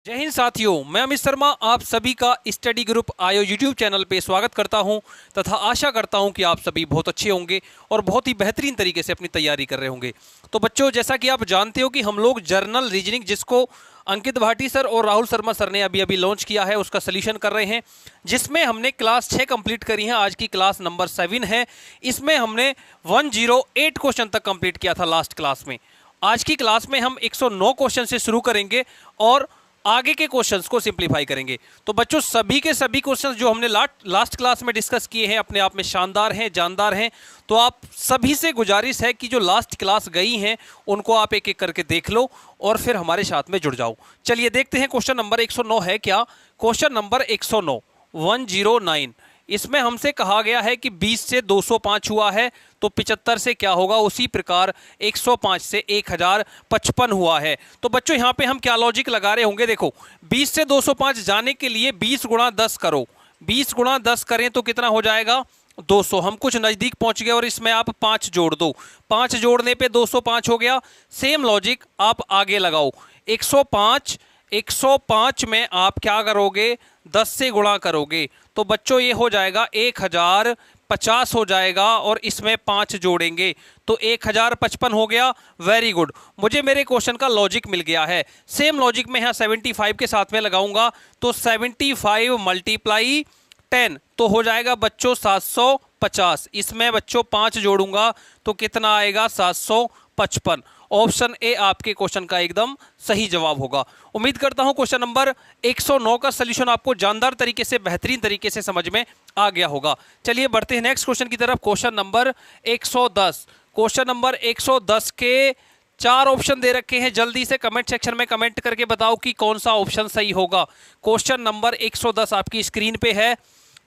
जय हिंद साथियों, मैं अमित शर्मा आप सभी का स्टडी ग्रुप आयो यूट्यूब चैनल पे स्वागत करता हूं तथा आशा करता हूं कि आप सभी बहुत अच्छे होंगे और बहुत ही बेहतरीन तरीके से अपनी तैयारी कर रहे होंगे। तो बच्चों, जैसा कि आप जानते हो कि हम लोग जर्नल रीजनिंग, जिसको अंकित भाटी सर और राहुल शर्मा सर ने अभी लॉन्च किया है, उसका सॉल्यूशन कर रहे हैं, जिसमें हमने क्लास 6 कंप्लीट करी है। आज की क्लास नंबर 7 है। इसमें हमने 108 क्वेश्चन तक कंप्लीट किया था लास्ट क्लास में। आज की क्लास में हम 109 क्वेश्चन से शुरू करेंगे और आगे के क्वेश्चंस को सिंपलीफाई करेंगे। तो बच्चों, सभी के सभी क्वेश्चंस जो हमने लास्ट क्लास में डिस्कस किए हैं अपने आप में शानदार हैं, जानदार हैं। तो आप सभी से गुजारिश है कि जो लास्ट क्लास गई हैं उनको आप एक एक करके देख लो और फिर हमारे साथ में जुड़ जाओ। चलिए देखते हैं क्वेश्चन नंबर 109 है क्या। क्वेश्चन नंबर 109 109, इसमें हमसे कहा गया है कि 20 से 205 हुआ है तो 75 से क्या होगा, उसी प्रकार 105 से 1055 हुआ है। तो बच्चों, यहाँ पे हम क्या लॉजिक लगा रहे होंगे, देखो 20 से 205 जाने के लिए 20 गुणा 10 करो, 20 गुणा 10 करें तो कितना हो जाएगा 200। हम कुछ नज़दीक पहुंच गए और इसमें आप 5 जोड़ दो, 5 जोड़ने पे 205 हो गया। सेम लॉजिक आप आगे लगाओ, 105 में आप क्या करोगे, 10 से गुणा करोगे तो बच्चों ये हो जाएगा 1050 हो जाएगा और इसमें 5 जोड़ेंगे तो 1055 हो गया। वेरी गुड, मुझे मेरे क्वेश्चन का लॉजिक मिल गया है। सेम लॉजिक में यहाँ 75 के साथ में लगाऊंगा तो 75 मल्टीप्लाई 10 तो हो जाएगा बच्चों 750। इसमें बच्चों 5 जोड़ूंगा तो कितना आएगा 755। ऑप्शन ए आपके क्वेश्चन का एकदम सही जवाब होगा। उम्मीद करता हूं क्वेश्चन नंबर 109 का सलूशन आपको जानदार तरीके से, बेहतरीन तरीके से समझ में आ गया होगा। चलिए बढ़ते हैं नेक्स्ट क्वेश्चन की तरफ। Question number 110। क्वेश्चन नंबर 110 के 4 ऑप्शन दे रखे हैं। जल्दी से कमेंट सेक्शन में कमेंट करके बताओ कि कौन सा ऑप्शन सही होगा। क्वेश्चन नंबर 110 आपकी स्क्रीन पे है।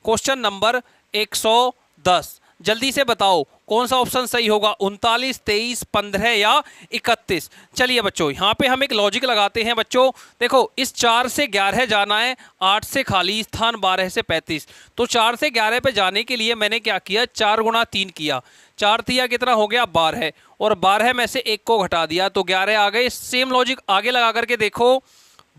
क्वेश्चन नंबर 110, जल्दी से बताओ कौन सा ऑप्शन सही होगा, 39, 23, 15 या 31। चलिए बच्चों, यहाँ पे हम एक लॉजिक लगाते हैं। बच्चों देखो, इस 4 से 11 जाना है, 8 से खाली स्थान, 12 से 35। तो 4 से 11 पे जाने के लिए मैंने क्या किया, 4 गुणा 3 किया, 4 तिया कितना हो गया 12 और 12 में से 1 को घटा दिया तो 11 आ गए। सेम लॉजिक आगे लगा करके देखो,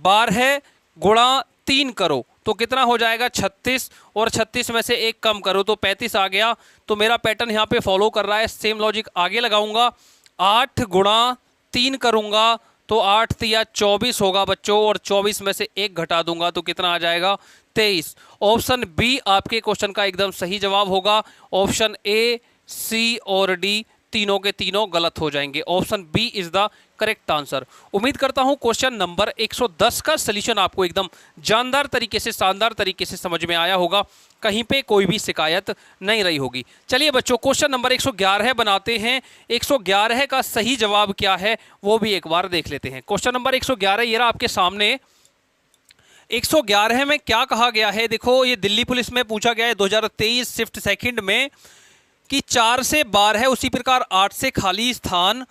12 गुणा 3 करो तो कितना हो जाएगा 36 और 36 में से 1 कम करो तो 35 आ गया। तो मेरा पैटर्न यहाँ पे फॉलो कर रहा है। सेम लॉजिक आगे लगाऊंगा, 8 गुणा 3 करूंगा तो 8 तिया 24 होगा बच्चों और 24 में से 1 घटा दूंगा तो कितना आ जाएगा 23। ऑप्शन बी आपके क्वेश्चन का एकदम सही जवाब होगा। ऑप्शन ए, सी और डी तीनों के तीनों गलत हो जाएंगे। Option B is the correct answer. उम्मीद करता हूं क्वेश्चन नंबर 110 का सलूशन आपको एकदम जानदार तरीके से, शानदार तरीके से समझ में आया होगा, कहीं पे कोई भी शिकायत नहीं रही होगी। चलिए बच्चों, क्वेश्चन नंबर 111 बनाते हैं। 111 का सही जवाब क्या है वो भी एक बार देख लेते हैं। क्वेश्चन नंबर 111 ये रहा आपके सामने। 111 में क्या कहा गया है, देखो ये दिल्ली पुलिस में पूछा गया है 2023 शिफ्ट सेकंड में कि 4 से 12 है, उसी प्रकार 8 से खाली स्थान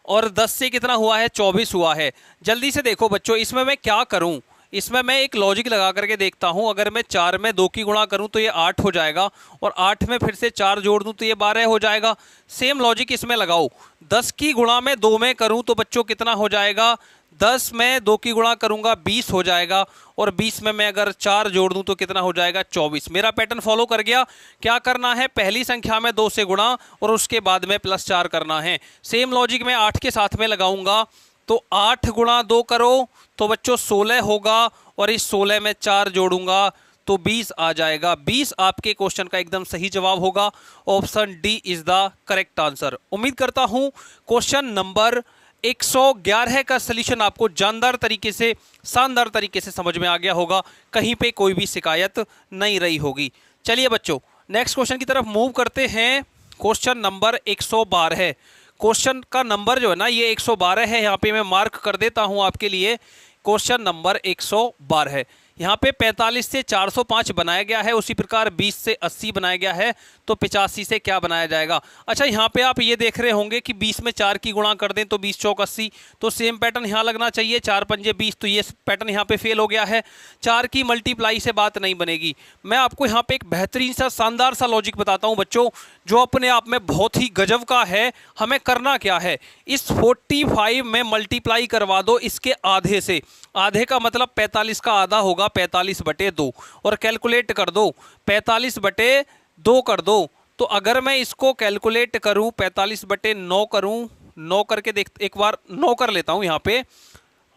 और 10 से कितना हुआ है 24 हुआ है। जल्दी से देखो बच्चों, इसमें मैं क्या करूं, इसमें मैं एक लॉजिक लगा करके देखता हूं। अगर मैं 4 में 2 की गुणा करूं तो ये 8 हो जाएगा और 8 में फिर से 4 जोड़ दूं तो ये 12 हो जाएगा। सेम लॉजिक इसमें लगाओ, 10 की गुणा में 2 में करूं तो बच्चों कितना हो जाएगा, 10 में 2 की गुणा करूंगा 20 हो जाएगा और 20 में मैं अगर 4 जोड़ दूं तो कितना हो जाएगा 24। मेरा पैटर्न फॉलो कर गया। क्या करना है, पहली संख्या में 2 से गुणा और उसके बाद में +4 करना है। सेम लॉजिक में 8 के साथ में लगाऊंगा तो 8 गुणा 2 करो तो बच्चों 16 होगा और इस 16 में 4 जोड़ूंगा तो 20 आ जाएगा। 20 आपके क्वेश्चन का एकदम सही जवाब होगा। Option D is the correct answer. उम्मीद करता हूं क्वेश्चन नंबर 111 का सलूशन आपको जानदार तरीके से, शानदार तरीके से समझ में आ गया होगा, कहीं पे कोई भी शिकायत नहीं रही होगी। चलिए बच्चों, नेक्स्ट क्वेश्चन की तरफ मूव करते हैं। Question number 112। क्वेश्चन का नंबर जो है ना ये 112 है, यहाँ पे मैं मार्क कर देता हूँ आपके लिए। Question number 112। यहाँ पे 45 से 405 बनाया गया है, उसी प्रकार 20 से 80 बनाया गया है, तो 85 से क्या बनाया जाएगा। अच्छा, यहाँ पे आप ये देख रहे होंगे कि 20 में 4 की गुणा कर दें तो 20 चौक 80, तो सेम पैटर्न यहाँ लगना चाहिए, 4 पंजे 20, तो ये पैटर्न यहाँ पे फेल हो गया है। 4 की मल्टीप्लाई से बात नहीं बनेगी। मैं आपको यहाँ पे एक बेहतरीन सा शानदार सा लॉजिक बताता हूँ बच्चों, जो अपने आप में बहुत ही गजब का है। हमें करना क्या है, इस 45 में मल्टीप्लाई करवा दो इसके आधे से, आधे का मतलब 45 का आधा होगा 45/2, और कैलकुलेट कर दो 45/2 कर दो। तो अगर मैं इसको कैलकुलेट करूं 45/9 करूं, 9 करके देख, एक बार 9 कर लेता हूं यहाँ पे,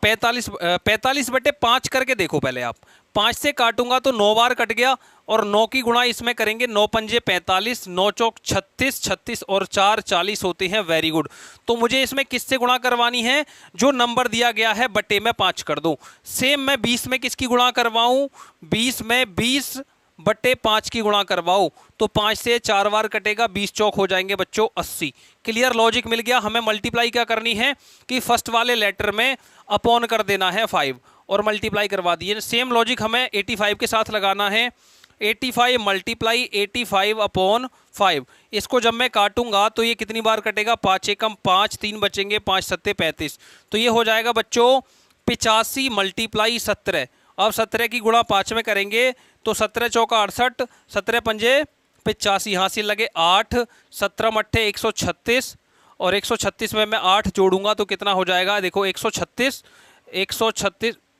45/5 करके देखो पहले आप, 5 से काटूंगा तो 9 बार कट गया, और 9 की गुणा इसमें करेंगे, 9 पंजे 45, 9 चौक 36, 36 और 4 40 होते हैं। Very good. तो मुझे इसमें किससे गुणा करवानी है, जो नंबर दिया गया है बटे में 5 कर दो। सेम मैं 20 में किसकी गुणा करवाऊं, 20 में 20/5 की गुणा करवाओ, तो 5 से 4 बार कटेगा, 20 चौक हो जाएंगे बच्चों 80। क्लियर, लॉजिक मिल गया। हमें मल्टीप्लाई क्या करनी है कि फर्स्ट वाले लेटर में अपॉन कर देना है 5 और मल्टीप्लाई करवा दिए। सेम लॉजिक हमें 85 के साथ लगाना है, 85 मल्टीप्लाई 85/5। इसको जब मैं काटूंगा तो ये कितनी बार कटेगा, 5 एकम 5, 3 बचेंगे, 5 सत्ते 35, तो ये हो जाएगा बच्चों 85 मल्टीप्लाई 17। अब 17 की गुणा 5 में करेंगे तो 17 चौका 68, 17 पंजे 85, यहाँ से लगे 8, 17 मट्ठे 136, और 136 में मैं 8 जोड़ूंगा तो कितना हो जाएगा, देखो 136।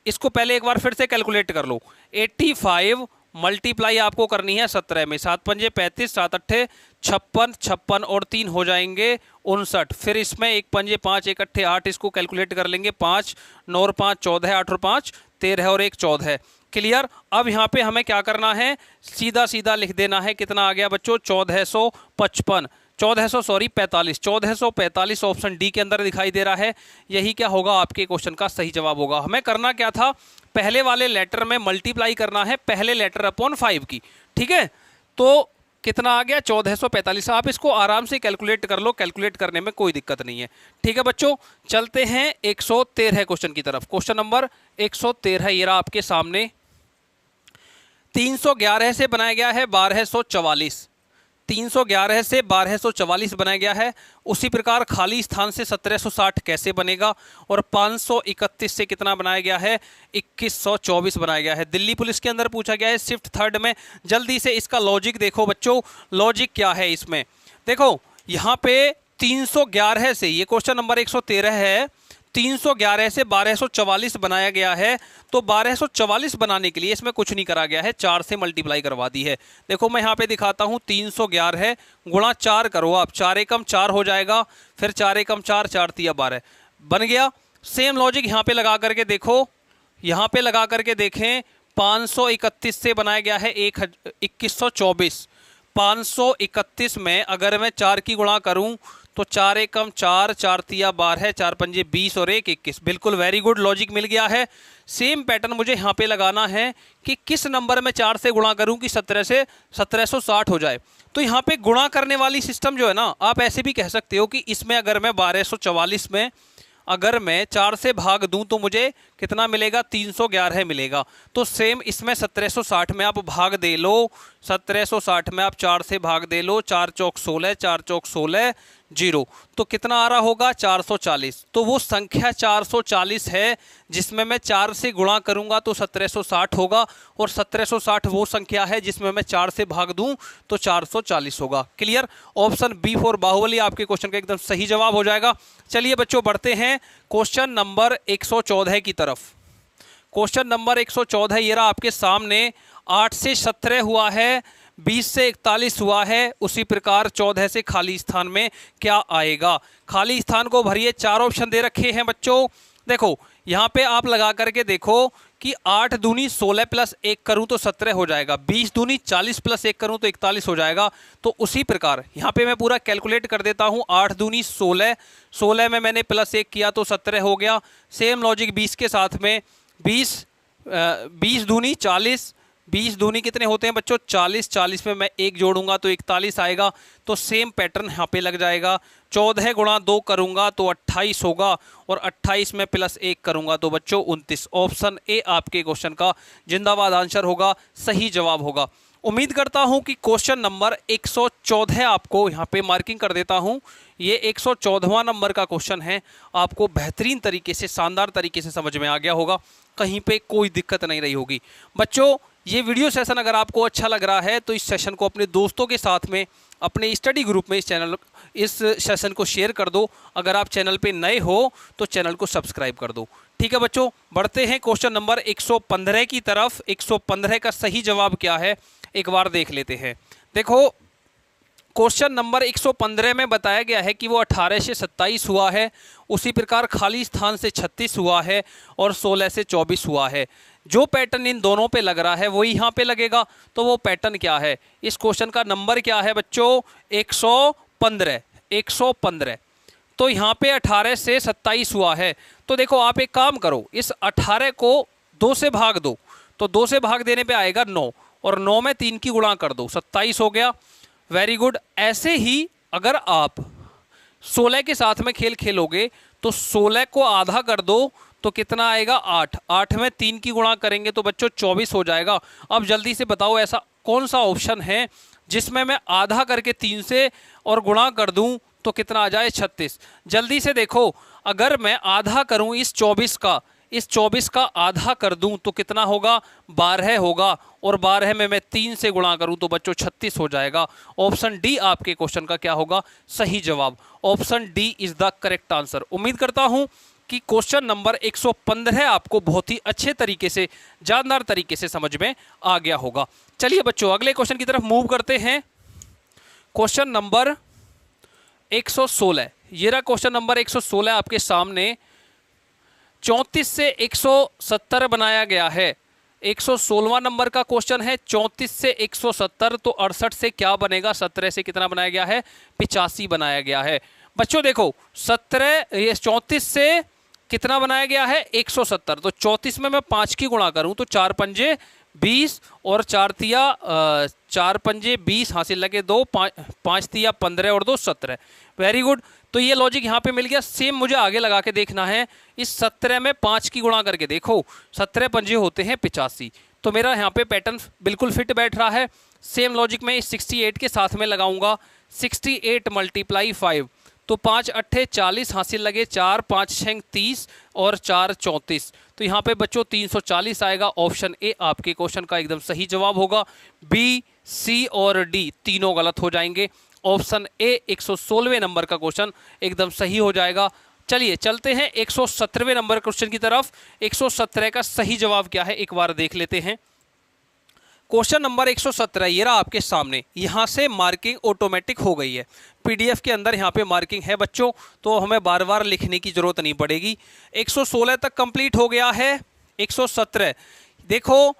इसको पहले एक बार फिर से कैलकुलेट कर लो, 85 मल्टीप्लाई आपको करनी है 17 में, 7 पंजे 35, 7 अट्ठे 56, 56 और 3 हो जाएंगे 59। फिर इसमें 1 पंजे 5, 1 अट्ठे 8, इसको कैलकुलेट कर लेंगे, 5 9 और 5 14, 8 और 5 13 और 1 14। क्लियर। अब यहाँ पे हमें क्या करना है, सीधा सीधा लिख देना है, कितना आ गया बच्चों 1455, 1445 ऑप्शन डी के अंदर दिखाई दे रहा है। यही क्या होगा, आपके क्वेश्चन का सही जवाब होगा। हमें करना क्या था, पहले वाले लेटर में मल्टीप्लाई करना है पहले लेटर अपॉन 5 की, ठीक है। तो कितना आ गया 1445। आप इसको आराम से कैलकुलेट कर लो, कैलकुलेट करने में कोई दिक्कत नहीं है, ठीक है बच्चों। चलते हैं 113 क्वेश्चन की तरफ। क्वेश्चन नंबर 113 ये रहा आपके सामने। 311 से बनाया गया है 1244, 311 से 1244 बनाया गया है। उसी प्रकार खाली स्थान से 1760 कैसे बनेगा, और 531 से कितना बनाया गया है, 2124 बनाया गया है। दिल्ली पुलिस के अंदर पूछा गया है शिफ्ट थर्ड में। जल्दी से इसका लॉजिक देखो बच्चों, लॉजिक क्या है इसमें, देखो यहाँ पे 311 से, ये क्वेश्चन नंबर 113 है, 311 से 1244 बनाया गया है। तो 1244 बनाने के लिए इसमें कुछ नहीं करा गया है, 4 से मल्टीप्लाई करवा दी है। देखो मैं यहाँ पे दिखाता हूँ, 311 गुणा 4 करो आप, 4 एकम 4 हो जाएगा, फिर 4 एकम 4, 4 तिया 12 बन गया। सेम लॉजिक यहाँ पे लगा करके देखो, यहाँ पे लगा करके देखें, 531 से बनाया गया है 2124। 531 में अगर मैं 4 की गुणा करूं तो 4 एकम 4, 4 तिया 12, 4 पंजे 20 और 1 21। बिल्कुल वेरी गुड, लॉजिक मिल गया है। सेम पैटर्न मुझे यहाँ पे लगाना है कि किस नंबर में 4 से गुणा करूं कि 17 से 1760 हो जाए। तो यहाँ पे गुणा करने वाली सिस्टम जो है ना, आप ऐसे भी कह सकते हो कि इसमें अगर मैं 1244 में अगर मैं 4 से भाग दूं तो मुझे कितना मिलेगा, 311 मिलेगा। तो सेम इसमें 1760 में आप भाग दे लो, 1760 में आप 4 से भाग दे लो, 4 चौक 16, 4 चौक 16 0, तो कितना आ रहा होगा 440। तो वो संख्या 440 है जिसमें मैं 4 से गुणा करूंगा तो 1760 होगा, और 1760 वो संख्या है जिसमें मैं 4 से भाग दूं तो 440 होगा। Clear. Option B for Baahubali आपके क्वेश्चन का एकदम सही जवाब हो जाएगा। चलिए बच्चों बढ़ते हैं क्वेश्चन नंबर 114 की तरफ। क्वेश्चन नंबर 114 ये रहा आपके सामने। 8 से 17 हुआ है, 20 से 41 हुआ है, उसी प्रकार 14 से खाली स्थान में क्या आएगा। खाली स्थान को भरिए, 4 ऑप्शन दे रखे हैं बच्चों। देखो यहाँ पे आप लगा करके देखो कि 8 दूनी 16 प्लस 1 करूँ तो 17 हो जाएगा, 20 दूनी 40 प्लस 1 करूँ तो 41 हो जाएगा। तो उसी प्रकार यहाँ पे मैं पूरा कैलकुलेट कर देता हूँ। 8 दूनी 16, 16 में मैंने प्लस 1 किया तो 17 हो गया। सेम लॉजिक 20 के साथ में, 20 दूनी 40, 20 दूनी कितने होते हैं बच्चों 40, 40 में मैं 1 जोड़ूंगा तो 41 आएगा, तो सेम पैटर्न यहाँ पे लग जाएगा। 14 गुणा 2 करूंगा तो 28 होगा, और 28 में प्लस 1 करूंगा तो बच्चों 29। ऑप्शन ए आपके क्वेश्चन का जिंदाबाद आंसर होगा, सही जवाब होगा। उम्मीद करता हूं कि क्वेश्चन नंबर 114 आपको यहाँ पे मार्किंग कर देता हूं। ये 114वां नंबर का क्वेश्चन है, आपको बेहतरीन तरीके से, शानदार तरीके से समझ में आ गया होगा, कहीं पे कोई दिक्कत नहीं रही होगी। बच्चों ये वीडियो सेशन अगर आपको अच्छा लग रहा है तो इस सेशन को अपने दोस्तों के साथ में, अपने स्टडी ग्रुप में इस सेशन को शेयर कर दो। अगर आप चैनल पे नए हो तो चैनल को सब्सक्राइब कर दो। ठीक है बच्चों, बढ़ते हैं क्वेश्चन नंबर 115 की तरफ। 115 का सही जवाब क्या है एक बार देख लेते हैं। देखो क्वेश्चन नंबर 115 में बताया गया है कि वो 18 से 27 हुआ है, उसी प्रकार खाली स्थान से 36 हुआ है, और 16 से 24 हुआ है। जो पैटर्न इन दोनों पे लग रहा है वही यहाँ पे लगेगा, तो वो पैटर्न क्या है? इस क्वेश्चन का नंबर क्या है बच्चों? 115। 115 तो यहाँ पे 18 से 27 हुआ है। तो देखो आप एक काम करो, इस 18 को 2 से भाग दो, तो 2 से भाग देने पे आएगा 9, और 9 में 3 की गुणा कर दो, 27 हो गया। Very good. ऐसे ही अगर आप 16 के साथ में खेल खेलोगे तो 16 को आधा कर दो तो कितना आएगा? 8। 8 में 3 की गुणा करेंगे तो बच्चों 24 हो जाएगा। अब जल्दी से बताओ ऐसा कौन सा ऑप्शन है जिसमें मैं आधा करके 3 से और गुणा कर दूं तो कितना आ जाए? 36। जल्दी से देखो, अगर मैं आधा करूं इस 24 का आधा कर दूं तो कितना होगा? 12 होगा, और 12 में मैं 3 से गुणा करूं तो बच्चों 36 हो जाएगा। ऑप्शन डी आपके क्वेश्चन का क्या होगा? सही जवाब। Option D is the correct answer. उम्मीद करता हूं कि क्वेश्चन नंबर 115 आपको बहुत ही अच्छे तरीके से, जानदार तरीके से समझ में आ गया होगा। चलिए बच्चों अगले क्वेश्चन की तरफ मूव करते हैं। क्वेश्चन नंबर 116, ये रहा क्वेश्चन नंबर 116 आपके सामने। 34 से 170 बनाया गया है। 116वां नंबर का क्वेश्चन है। 34 से 170 तो 68 से क्या बनेगा? 17 से कितना बनाया गया है? 85 बनाया गया है। बच्चों देखो 34 से कितना बनाया गया है? 170। तो 34 में मैं 5 की गुणा करूं तो 4 पंजे 20, और 4 पंजे 20 हासिल लगे 2, 5 तिया 15 और 2 17। Very good. तो ये लॉजिक यहाँ पे मिल गया। सेम मुझे आगे लगा के देखना है। इस 17 में 5 की गुणा करके देखो, 17 पंजे होते हैं 85। तो मेरा यहाँ पे पैटर्न बिल्कुल फिट बैठ रहा है। सेम लॉजिक में इस 68 के साथ में लगाऊंगा। 68 × 5 तो 5 अट्ठे 40 हासिल लगे 4, 5 6 30 और 4 34। तो यहाँ पे बच्चों 340 आएगा। ऑप्शन ए आपके क्वेश्चन का एकदम सही जवाब होगा। बी, सी और डी तीनों गलत हो जाएंगे। ऑप्शन ए 116वें नंबर का क्वेश्चन एकदम सही हो जाएगा। चलिए चलते हैं 117वें नंबर क्वेश्चन की तरफ। 117 का सही जवाब क्या है एक बार देख लेते हैं। क्वेश्चन नंबर 117 ये रहा आपके सामने। यहाँ से मार्किंग ऑटोमेटिक हो गई है, पीडीएफ के अंदर यहाँ पे मार्किंग है बच्चों, तो हमें बार बार लिखने की जरूरत नहीं पड़ेगी। 116 तक कंप्लीट हो गया है। 117 देखो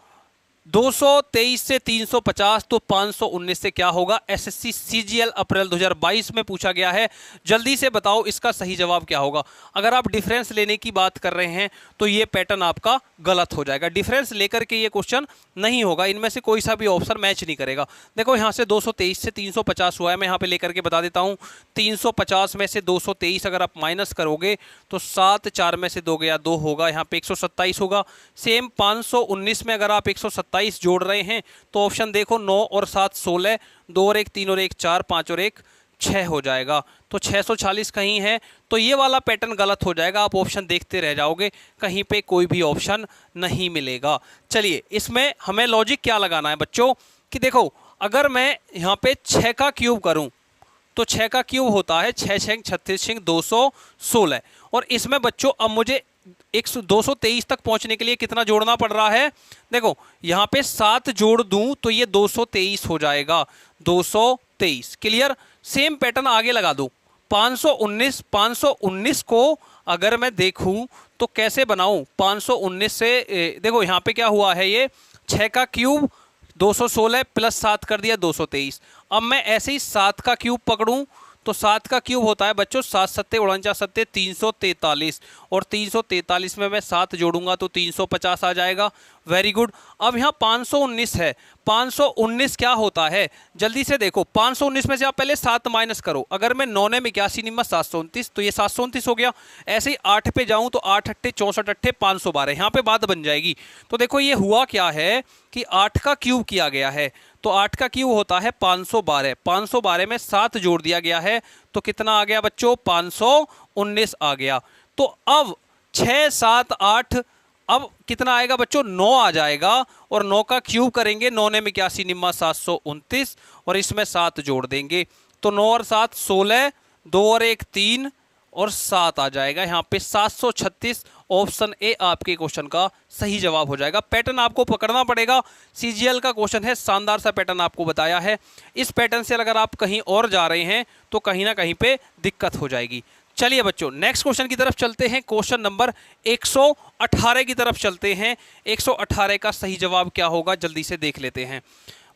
223 से 350 तो 519 से क्या होगा? एसएससी सीजीएल अप्रैल 2022 में पूछा गया है। जल्दी से बताओ इसका सही जवाब क्या होगा। अगर आप डिफरेंस लेने की बात कर रहे हैं तो ये पैटर्न आपका गलत हो जाएगा। डिफरेंस लेकर के ये क्वेश्चन नहीं होगा, इनमें से कोई सा भी ऑप्शन मैच नहीं करेगा। देखो यहाँ से 223 से 350 हुआ है, मैं यहाँ पे लेकर के बता देता हूँ। 350 में से 223 अगर आप माइनस करोगे तो 7, 4 में से 2 गया 2 होगा, यहाँ पे 127 होगा। सेम 519 में अगर आप 127 जोड़ रहे हैं तो ऑप्शन देखो 9 और 7 16, 2 और 1 3 और 1 4, 5 और 1 6 हो जाएगा। तो 640 कहीं है, तो ये वाला पैटर्न गलत हो जाएगा। आप ऑप्शन देखते रह जाओगे, कहीं पे कोई भी ऑप्शन नहीं मिलेगा। चलिए इसमें हमें लॉजिक क्या लगाना है बच्चों कि देखो अगर मैं यहाँ पे 6 का क्यूब करूँ तो 6 का क्यूब होता है 6 6 36 216, और इसमें बच्चों अब मुझे 223 तक पहुंचने के लिए कितना जोड़ना पड़ रहा है? देखो यहाँ पे 7 जोड़ दूं तो ये 223 हो जाएगा। 223 क्लियर। सेम पैटर्न आगे लगा दूं। 519 को अगर मैं देखूं तो कैसे बनाऊं? 519 से देखो यहाँ पे क्या हुआ है, ये 6 का क्यूब 216 प्लस 7 कर दिया 223। अब मैं ऐसे ही 7 का क्यूब पकड़ूं तो 7 का क्यूब होता है बच्चों 7 सत्ते 49 सत्ते 343, और 343 में मैं 7 जोड़ूंगा तो 350 आ जाएगा। Very good. अब यहाँ 519 है, 519 क्या होता है जल्दी से देखो। 519 में से आप पहले 7 माइनस करो, अगर मैं 9 में 81 निम्मा 729 तो ये 729 हो गया। ऐसे ही 8 पे जाऊं तो 8 अट्ठे 64 अट्ठे 512, यहाँ पे बात बन जाएगी। तो देखो ये हुआ क्या है कि 8 का क्यूब किया गया है, तो 8 का क्यूब होता है 512, 512 में 7 जोड़ दिया गया है तो कितना आ गया बच्चों, 519 आ गया। तो अब 6 7 8, अब कितना आएगा बच्चों, 9 आ जाएगा, और 9 का क्यूब करेंगे, 9 ने 81 निम्मा 729 और इसमें 7 जोड़ देंगे तो 9 और 7 16, 2 और 1 3 और 7 आ जाएगा यहाँ पे 736। ऑप्शन ए आपके क्वेश्चन का सही जवाब हो जाएगा। पैटर्न आपको पकड़ना पड़ेगा, सीजीएल का क्वेश्चन है, शानदार सा पैटर्न आपको बताया है। इस पैटर्न से अगर आप कहीं और जा रहे हैं तो कहीं ना कहीं पे दिक्कत हो जाएगी। चलिए बच्चों नेक्स्ट क्वेश्चन की तरफ चलते हैं। क्वेश्चन नंबर 118 की तरफ चलते हैं। 118 का सही जवाब क्या होगा जल्दी से देख लेते हैं।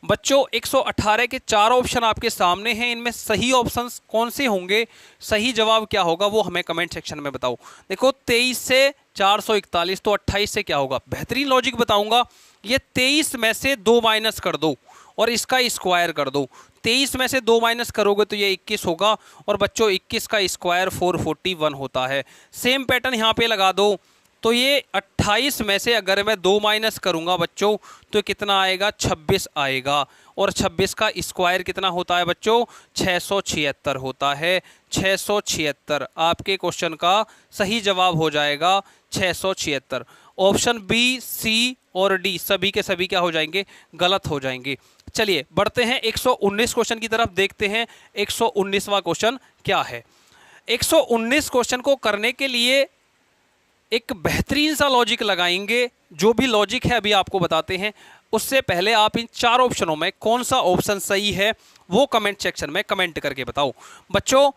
बच्चों 118 के 4 ऑप्शन आपके सामने हैं, इनमें सही ऑप्शंस कौन से होंगे, सही जवाब क्या होगा वो हमें कमेंट सेक्शन में बताओ। देखो 23 से 441 तो 28 से क्या होगा, बेहतरीन लॉजिक बताऊंगा। ये 23 में से 2 माइनस कर दो और इसका स्क्वायर कर दो। 23 में से 2 माइनस करोगे तो ये 21 होगा, और बच्चों 21 का स्क्वायर 441 होता है। सेम पैटर्न यहाँ पे लगा दो, तो ये 28 में से अगर मैं 2 माइनस करूंगा बच्चों तो कितना आएगा, 26 आएगा, और 26 का स्क्वायर कितना होता है बच्चों, 676 होता है। 676 आपके क्वेश्चन का सही जवाब हो जाएगा, 676। ऑप्शन बी सी और डी सभी के सभी क्या हो जाएंगे, गलत हो जाएंगे। चलिए बढ़ते हैं 119 क्वेश्चन की तरफ, देखते हैं 119वां क्वेश्चन क्या है। 119 क्वेश्चन को करने के लिए एक बेहतरीन सा लॉजिक लगाएंगे, जो भी लॉजिक है अभी आपको बताते हैं। उससे पहले आप इन 4 ऑप्शनों में कौन सा ऑप्शन सही है वो कमेंट सेक्शन में कमेंट करके बताओ। बच्चों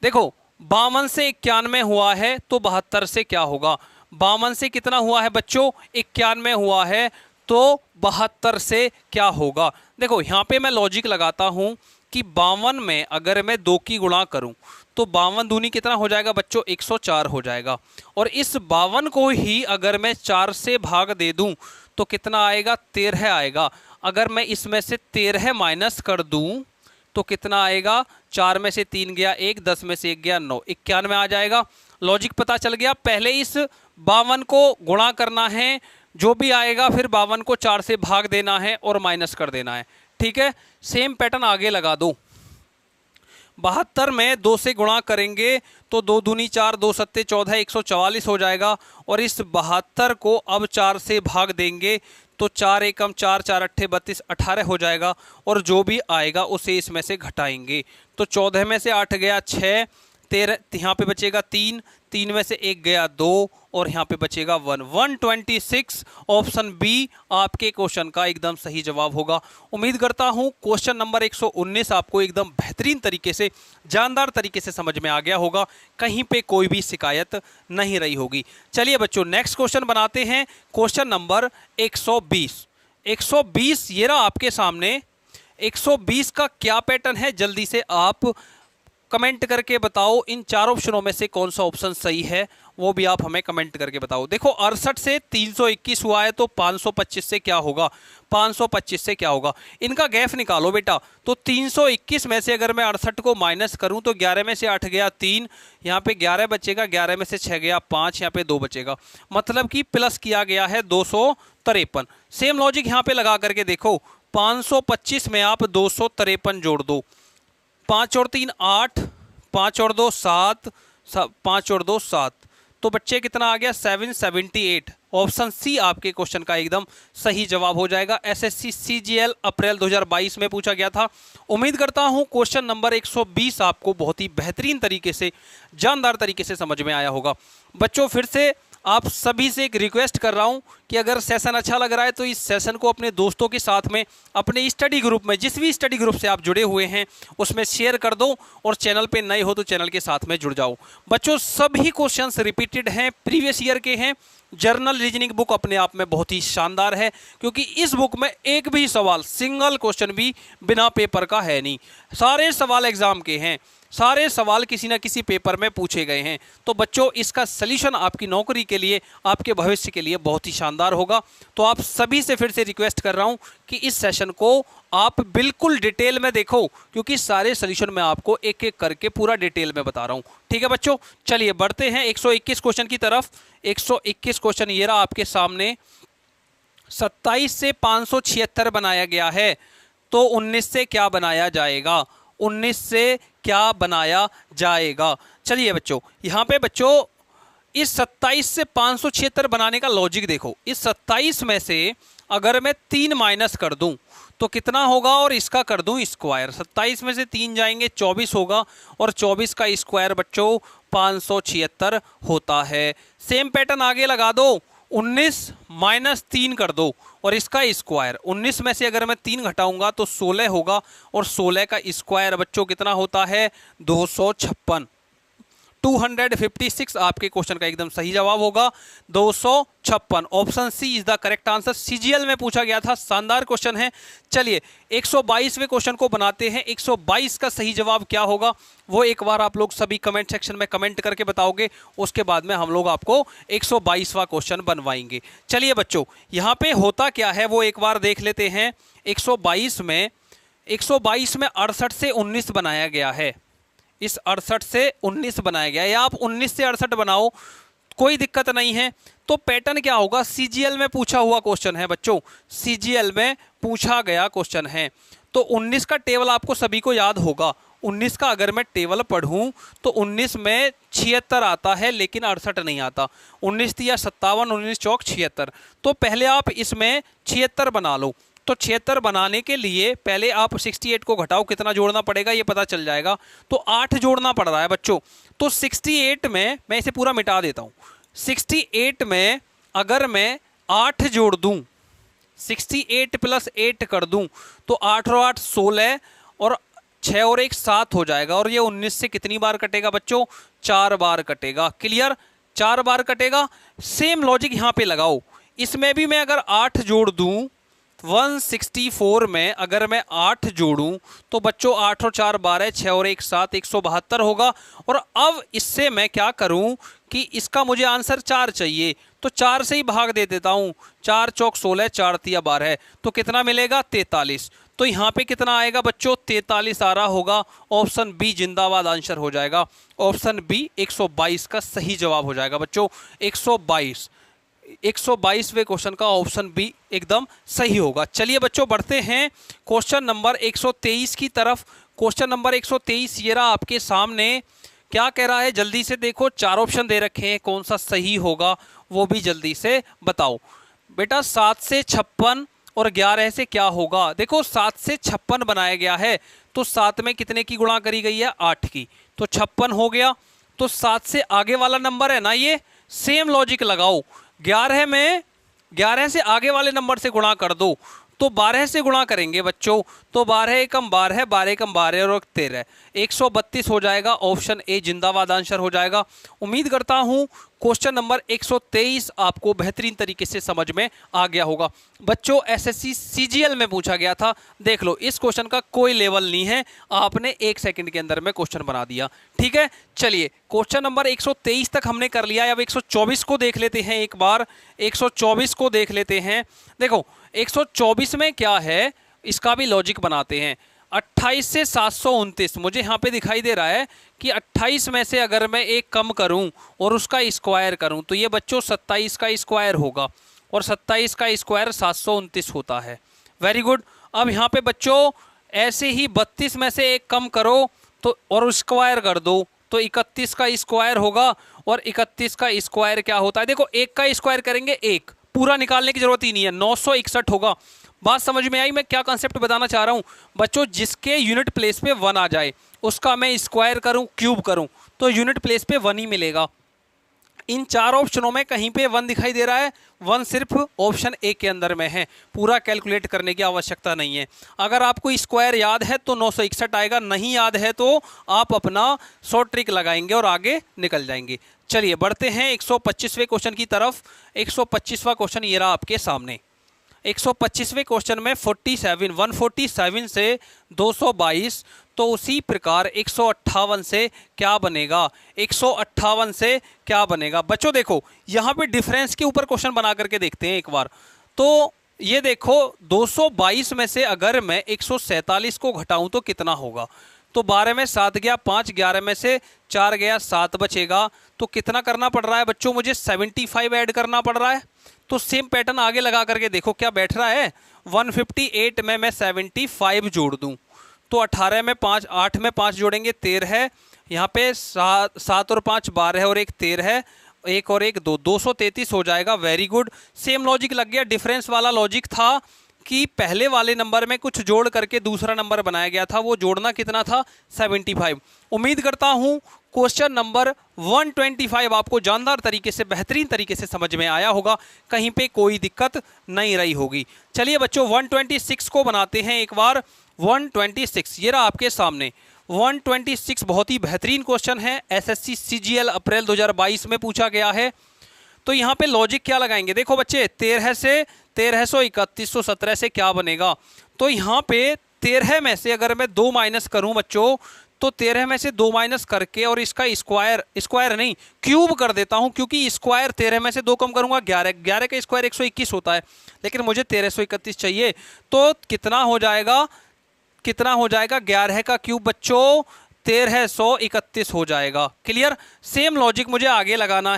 देखो 52 से 91 हुआ है तो 72 से क्या होगा, 52 से कितना हुआ है बच्चों, 91 हुआ है तो 72 से क्या होगा। देखो यहाँ पे मैं लॉजिक लगाता हूँ कि 52 में अगर मैं 2 की गुणा करूँ तो 52 दूनी कितना हो जाएगा बच्चों, 104 हो जाएगा, और इस 52 को ही अगर मैं 4 से भाग दे दूं तो कितना आएगा, 13 आएगा। अगर मैं इसमें से 13 माइनस कर दूं तो कितना आएगा, 4 में से 3 गया 1, 10 में से 1 गया 9, 91 आ जाएगा। लॉजिक पता चल गया। पहले इस 52 को गुणा करना है, जो भी आएगा फिर 52 को 4 से भाग देना है और माइनस कर देना है, ठीक है। सेम पैटर्न आगे लगा दो। 72 में 2 से गुणा करेंगे तो 2 दूनी 4, 2 सत्ते 14, 144 हो जाएगा, और इस 72 को अब 4 से भाग देंगे तो 4 एकम 4, 4 अट्ठे 32, 18 हो जाएगा, और जो भी आएगा उसे इसमें से घटाएंगे तो 14 में से 8 गया 6, 13 यहाँ पे बचेगा 3, 3 में से 1 गया 2, और यहाँ पे बचेगा 1, 126। ऑप्शन बी आपके क्वेश्चन का एकदम सही जवाब होगा। उम्मीद करता हूँ क्वेश्चन नंबर 119 आपको एकदम बेहतरीन तरीके से, जानदार तरीके से समझ में आ गया होगा, कहीं पे कोई भी शिकायत नहीं रही होगी। चलिए बच्चों नेक्स्ट क्वेश्चन बनाते हैं। Question number 120। 120 ये रहा आपके सामने। 120 का क्या पैटर्न है जल्दी से आप कमेंट करके बताओ। इन 4 ऑप्शनों में से कौन सा ऑप्शन सही है वो भी आप हमें कमेंट करके बताओ। देखो 68 से 321 हुआ है तो 525 से क्या होगा, 525 से क्या होगा, इनका गैप निकालो बेटा। तो 321 में से अगर मैं 68 को माइनस करूं तो 11 में से 8 गया 3, यहाँ पे 11 बचेगा, 11 में से 6 गया 5, यहाँ पे 2 बचेगा, मतलब कि प्लस किया गया है 253। सेम लॉजिक यहाँ पे लगा करके देखो, 525 में आप 253 जोड़ दो, 5 और 3 8, 5 और 2 7, 5 और 2 7, तो बच्चे कितना आ गया, 778। ऑप्शन सी आपके क्वेश्चन का एकदम सही जवाब हो जाएगा। एसएससी सीजीएल अप्रैल 2022 में पूछा गया था। उम्मीद करता हूं क्वेश्चन नंबर 120 आपको बहुत ही बेहतरीन तरीके से, जानदार तरीके से समझ में आया होगा। बच्चों फिर से आप सभी से एक रिक्वेस्ट कर रहा हूं कि अगर सेशन अच्छा लग रहा है तो इस सेशन को अपने दोस्तों के साथ में, अपने स्टडी ग्रुप में, जिस भी स्टडी ग्रुप से आप जुड़े हुए हैं उसमें शेयर कर दो, और चैनल पे नए हो तो चैनल के साथ में जुड़ जाओ। बच्चों सभी क्वेश्चंस रिपीटेड हैं, प्रीवियस ईयर के हैं। जर्नल रीजनिंग बुक अपने आप में बहुत ही शानदार है, क्योंकि इस बुक में एक भी सवाल, सिंगल क्वेश्चन भी बिना पेपर का है नहीं, सारे सवाल एग्जाम के हैं। सारे सवाल किसी ना किसी पेपर में पूछे गए हैं। तो बच्चों इसका सलूशन आपकी नौकरी के लिए, आपके भविष्य के लिए बहुत ही शानदार होगा। तो आप सभी से फिर से रिक्वेस्ट कर रहा हूं कि इस सेशन को आप बिल्कुल डिटेल में देखो, क्योंकि सारे सलूशन मैं आपको एक एक करके पूरा डिटेल में बता रहा हूं। ठीक है बच्चों, चलिए बढ़ते हैं 121 क्वेश्चन की तरफ। 121 क्वेश्चन ये रहा आपके सामने। 27 से 576 बनाया गया है, तो 19 से क्या बनाया जाएगा? 19 से क्या बनाया जाएगा? चलिए बच्चों, यहाँ पे बच्चों इस 27 से 576 बनाने का लॉजिक देखो। इस 27 में से अगर मैं 3 माइनस कर दूं तो कितना होगा, और इसका कर दूं स्क्वायर। 27 में से 3 जाएंगे 24 होगा, और 24 का स्क्वायर बच्चों 576 होता है। सेम पैटर्न आगे लगा दो, 19 माइनस 3 कर दो और इसका स्क्वायर। 19 में से अगर मैं 3 घटाऊंगा तो 16 होगा, और 16 का स्क्वायर बच्चों कितना होता है? 256। 256 आपके क्वेश्चन का एकदम सही जवाब होगा, 256। Option C is the correct answer. CGL में पूछा गया था, शानदार क्वेश्चन है। चलिए 122वें क्वेश्चन को बनाते हैं। 122 का सही जवाब क्या होगा वो एक बार आप लोग सभी कमेंट सेक्शन में कमेंट करके बताओगे, उसके बाद में हम लोग आपको 122वां क्वेश्चन बनवाएंगे। चलिए बच्चों, यहाँ पे होता क्या है वो एक बार देख लेते हैं। 122 में 68 से 19 बनाया गया है। इस 68 से 19 बनाया गया है, या आप 19 से 68 बनाओ, कोई दिक्कत नहीं है। तो पैटर्न क्या होगा? सीजीएल में पूछा हुआ क्वेश्चन है बच्चों, सीजीएल में पूछा गया क्वेश्चन है। तो 19 का टेबल आपको सभी को याद होगा। 19 का अगर मैं टेबल पढ़ूं तो 19 में 76 आता है, लेकिन 68 नहीं आता। 19 या 57, 19 चौक 76। तो पहले आप इसमें 76 बना लो। तो 76 बनाने के लिए पहले आप 68 को घटाओ, कितना जोड़ना पड़ेगा ये पता चल जाएगा। तो 8 जोड़ना पड़ रहा है बच्चों। तो 68 में मैं इसे पूरा मिटा देता हूं। 68 में अगर मैं 8 जोड़ दूं, 68 प्लस 8 कर दूं, तो 8 और 8 16, और 6 और 1 7 हो जाएगा। और ये 19 से कितनी बार कटेगा बच्चों? 4 बार कटेगा। क्लियर? 4 बार कटेगा। सेम लॉजिक यहां पे लगाओ। इसमें भी मैं अगर 8 जोड़ दूं, 164 में अगर मैं 8 जोड़ूं तो बच्चों 8 और 4 12, 6 और 1 7, 172 होगा। और अब इससे मैं क्या करूं कि इसका मुझे आंसर 4 चाहिए, तो 4 से ही भाग दे देता हूं। 4 चौक 16, 4 तिया 12, तो कितना मिलेगा? 43। तो यहाँ पे कितना आएगा बच्चों? 43 आ रहा होगा। ऑप्शन बी जिंदाबाद आंसर हो जाएगा। ऑप्शन बी 122 का सही जवाब हो जाएगा बच्चों। 122 122वें क्वेश्चन का ऑप्शन बी एकदम सही होगा। चलिए बच्चों बढ़ते हैं क्वेश्चन नंबर 123 की तरफ। क्वेश्चन नंबर 123 ये रहा आपके सामने। क्या कह रहा है जल्दी से देखो, 4 ऑप्शन दे रखे हैं, कौन सा सही होगा वो भी जल्दी से बताओ बेटा। 7 से 56 और 11 से क्या होगा? देखो 7 से 56 बनाया गया है, तो 7 में कितने की गुणा करी गई है? 8 की, तो 56 हो गया। तो 7 से आगे वाला नंबर है ना, ये सेम लॉजिक लगाओ। 11 से आगे वाले नंबर से गुणा कर दो, तो 12 से गुणा करेंगे बच्चों, तो 12 एकम 12, 12 एकम 12 और 13, 132 हो जाएगा। ऑप्शन ए जिंदाबाद आंसर हो जाएगा। उम्मीद करता हूं क्वेश्चन नंबर 123 आपको बेहतरीन तरीके से समझ में आ गया होगा। बच्चों एसएससी सीजीएल में पूछा गया था, देख लो इस क्वेश्चन का कोई लेवल नहीं है, आपने 1 सेकंड के अंदर में क्वेश्चन बना दिया। ठीक है, चलिए क्वेश्चन नंबर 123 तक हमने कर लिया। अब 124 को देख लेते हैं एक बार। 124 को देख लेते हैं। देखो 124 में क्या है, इसका भी लॉजिक बनाते हैं। 28 से 729 मुझे यहाँ पे दिखाई दे रहा है कि 28 में से अगर मैं एक कम करूं और उसका स्क्वायर करूं तो ये बच्चों 27 का स्क्वायर होगा, और 27 का स्क्वायर 729 होता है। Very good. अब यहाँ पे बच्चों ऐसे ही 32 में से एक कम करो तो और स्क्वायर कर दो, तो 31 का स्क्वायर होगा, और 31 का स्क्वायर क्या होता है? देखो 1 का स्क्वायर करेंगे, 1 पूरा निकालने की जरूरत ही नहीं है, 961 होगा। बात समझ में आई मैं क्या कॉन्सेप्ट बताना चाह रहा हूं बच्चों? जिसके यूनिट प्लेस पे 1 आ जाए उसका मैं स्क्वायर करूं, क्यूब करूं, तो यूनिट प्लेस पे 1 ही मिलेगा। इन 4 ऑप्शनों में कहीं पे 1 दिखाई दे रहा है, 1 सिर्फ ऑप्शन ए के अंदर में है। पूरा कैलकुलेट करने की आवश्यकता नहीं है। अगर आपको स्क्वायर याद है तो 961 आएगा, नहीं याद है तो आप अपना शॉर्ट ट्रिक लगाएंगे और आगे निकल जाएंगे। चलिए बढ़ते हैं 125वें क्वेश्चन की तरफ। 125वां क्वेश्चन ये रहा आपके सामने। 125वें क्वेश्चन में 147 से 222, तो उसी प्रकार 158 से क्या बनेगा, 158 से क्या बनेगा। बच्चों देखो यहाँ पे डिफरेंस के ऊपर क्वेश्चन बना करके देखते हैं एक बार। तो ये देखो 222 में से अगर मैं 147 को घटाऊं तो कितना होगा, तो 12 में 7 गया 5, 11 में से 4 गया 7 बचेगा। तो कितना करना पड़ रहा है बच्चों, मुझे 75 ऐड करना पड़ रहा है। तो सेम पैटर्न आगे लगा करके देखो क्या बैठ रहा है, 158 में मैं 75 जोड़ दूं तो 18 में 5, 8 में 5 जोड़ेंगे 13 है, यहाँ पे 7 और 5 12 है और एक 13 है, एक और एक 2, 233 हो जाएगा। वेरी गुड, सेम लॉजिक लग गया। डिफरेंस वाला लॉजिक था कि पहले वाले नंबर में कुछ जोड़ करके दूसरा नंबर बनाया गया था, वो जोड़ना कितना था, 75। उम्मीद करता हूं क्वेश्चन नंबर 125 आपको जानदार तरीके से, बेहतरीन तरीके से समझ में आया होगा, कहीं पे कोई दिक्कत नहीं रही होगी। चलिए बच्चों 126 को बनाते हैं एक बार। 126 ये रहा आपके सामने। 126 बहुत ही बेहतरीन क्वेश्चन है, एसएससी सीजीएल अप्रैल 2022 में पूछा गया है। तो यहाँ पे लॉजिक क्या लगाएंगे, देखो बच्चे 13 से 1331 से क्या बनेगा। तो यहाँ पे 13 में से अगर मैं 2 माइनस करूँ बच्चों, तो 13 में से 2 माइनस करके और इसका स्क्वायर नहीं क्यूब कर देता हूँ, क्योंकि स्क्वायर 13 में से 2 कम करूँगा 11, 11 का स्क्वायर 121 होता है, लेकिन मुझे 1331 चाहिए। तो कितना हो जाएगा, 11 का क्यूब बच्चों 1331 हो जाएगा। क्लियर। सेम लॉजिक मुझे आगे लगाना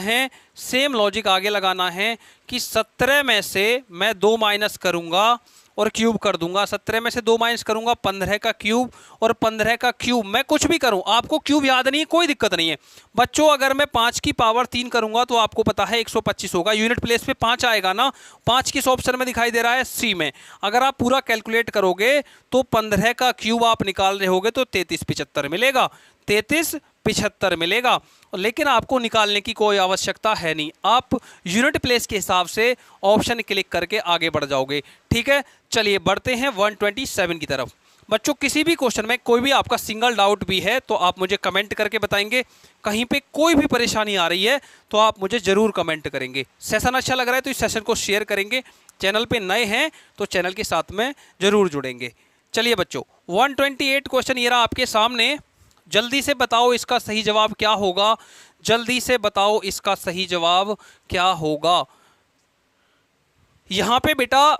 है, कि 17 में से मैं 2 माइनस करूंगा और क्यूब कर दूंगा। 17 में से 2 माइनस करूंगा 15 का क्यूब, और 15 का क्यूब मैं कुछ भी करूं, आपको क्यूब याद नहीं है कोई दिक्कत नहीं है बच्चों। अगर मैं 5 की पावर 3 करूंगा तो आपको पता है 125 होगा। यूनिट प्लेस पे 5 आएगा ना, 5 किस ऑप्शन में दिखाई दे रहा है, सी में। अगर आप पूरा कैलकुलेट करोगे तो 15 का क्यूब आप निकाल रहे होगे तो 3375 मिलेगा, 3375 मिलेगा। लेकिन आपको निकालने की कोई आवश्यकता है नहीं, आप यूनिट प्लेस के हिसाब से ऑप्शन क्लिक करके आगे बढ़ जाओगे। ठीक है, चलिए बढ़ते हैं 127 की तरफ। बच्चों किसी भी क्वेश्चन में कोई भी आपका सिंगल डाउट भी है तो आप मुझे कमेंट करके बताएंगे। कहीं पे कोई भी परेशानी आ रही है तो आप मुझे जरूर कमेंट करेंगे। सेशन अच्छा लग रहा है तो इस सेशन को शेयर करेंगे। चैनल पे नए हैं तो चैनल के साथ में जरूर जुड़ेंगे। चलिए बच्चों 128 क्वेश्चन ये रहा आपके सामने। जल्दी से बताओ इसका सही जवाब क्या होगा, जल्दी से बताओ इसका सही जवाब क्या होगा। यहां पे बेटा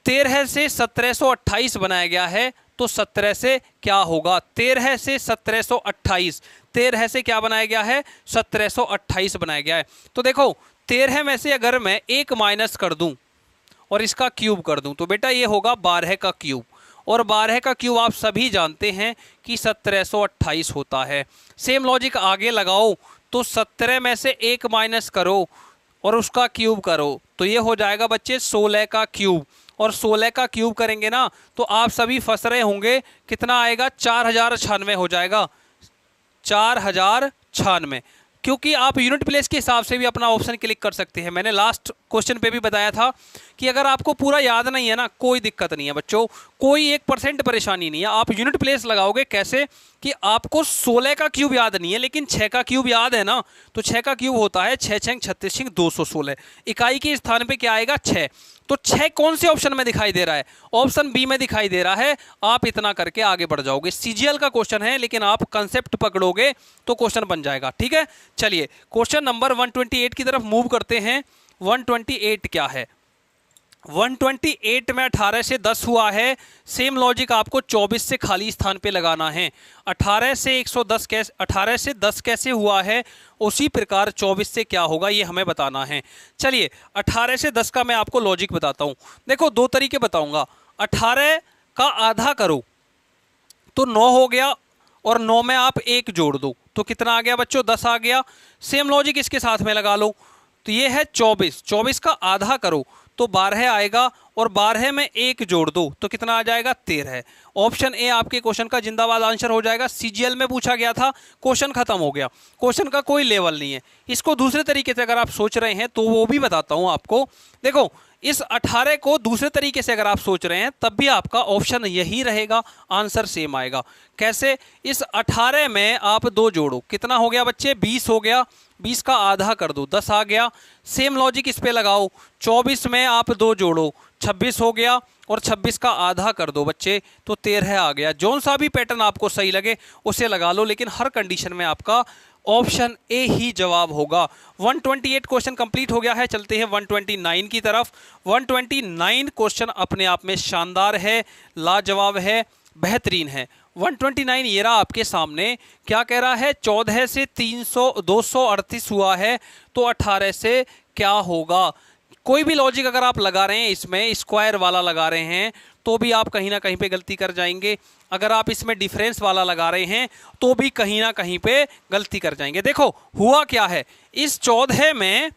13 से 1728 बनाया गया है, तो 17 से क्या होगा, 13 से 1728, 13 से क्या बनाया गया है, 1728 बनाया गया है। तो देखो 13 में से अगर मैं 1 माइनस कर दूं और इसका क्यूब कर दूं तो बेटा ये होगा 12 का क्यूब, और 12 का क्यूब आप सभी जानते हैं कि 1728 होता है। सेम लॉजिक आगे लगाओ, तो 17 में से 1 माइनस करो और उसका क्यूब करो तो ये हो जाएगा बच्चे 16 का क्यूब, और 16 का क्यूब करेंगे ना तो आप सभी फंस रहे होंगे, कितना आएगा, 4096 हो जाएगा, 4096। क्योंकि आप यूनिट प्लेस के हिसाब से भी अपना ऑप्शन क्लिक कर सकते हैं। मैंने लास्ट क्वेश्चन पे भी बताया था कि अगर आपको पूरा याद नहीं है ना कोई दिक्कत नहीं है बच्चों, कोई 1% परेशानी नहीं है। आप यूनिट प्लेस लगाओगे कैसे कि आपको 16 का क्यूब याद नहीं है लेकिन 6 का क्यूब याद है ना, तो 6 का क्यूब होता है 6 6 36 216, इकाई के स्थान पे क्या आएगा 6। तो 6 कौन से ऑप्शन में दिखाई दे रहा है, ऑप्शन बी में दिखाई दे रहा है। आप इतना करके आगे बढ़ जाओगे। सीजीएल का क्वेश्चन है लेकिन आप कंसेप्ट पकड़ोगे तो क्वेश्चन बन जाएगा। ठीक है, चलिए क्वेश्चन नंबर 128 की तरफ मूव करते हैं। 128 क्या है, 128 में 18 से 10 हुआ है। सेम लॉजिक आपको 24 से खाली स्थान पे लगाना है। 18 से 110 कैसे, 18 से 10 कैसे हुआ है, उसी प्रकार 24 से क्या होगा ये हमें बताना है। चलिए 18 से 10 का मैं आपको लॉजिक बताता हूं। देखो 2 तरीके बताऊंगा। 18 का आधा करो तो 9 हो गया, और 9 में आप 1 जोड़ दो तो कितना आ गया बच्चों, 10 आ गया। सेम लॉजिक इसके साथ में लगा लो, तो ये है 24, 24 का आधा करो तो 12 आएगा, और 12 में 1 जोड़ दो तो कितना आ जाएगा, 13। ऑप्शन ए आपके क्वेश्चन का जिंदाबाद आंसर हो जाएगा। सीजीएल में पूछा गया था, क्वेश्चन खत्म हो गया, क्वेश्चन का कोई लेवल नहीं है। इसको दूसरे तरीके से अगर आप सोच रहे हैं तो वो भी बताता हूं आपको। देखो इस 18 को दूसरे तरीके से अगर आप सोच रहे हैं तब भी आपका ऑप्शन यही रहेगा, आंसर सेम आएगा। कैसे? इस 18 में आप 2 जोड़ो, कितना हो गया बच्चे? 20 हो गया। 20 का आधा कर दो, 10 आ गया। सेम लॉजिक इस पे लगाओ। 24 में आप 2 जोड़ो, 26 हो गया, और 26 का आधा कर दो बच्चे, तो 13 आ गया। जौन सा भी पैटर्न आपको सही लगे उसे लगा लो, लेकिन हर कंडीशन में आपका ऑप्शन ए ही जवाब होगा। 128 क्वेश्चन कंप्लीट हो गया है। चलते हैं 129 की तरफ। 129 क्वेश्चन अपने आप में शानदार है, लाजवाब है, बेहतरीन है। 129 ये रहा आपके सामने। क्या कह रहा है? 14 से 238 हुआ है, तो 18 से क्या होगा? कोई भी लॉजिक अगर आप लगा रहे हैं, इसमें स्क्वायर वाला लगा रहे हैं, तो भी आप कहीं ना कहीं पे गलती कर जाएंगे। अगर आप इसमें डिफरेंस वाला लगा रहे हैं तो भी कहीं ना कहीं पे गलती कर जाएंगे। देखो हुआ क्या है, इस 14 में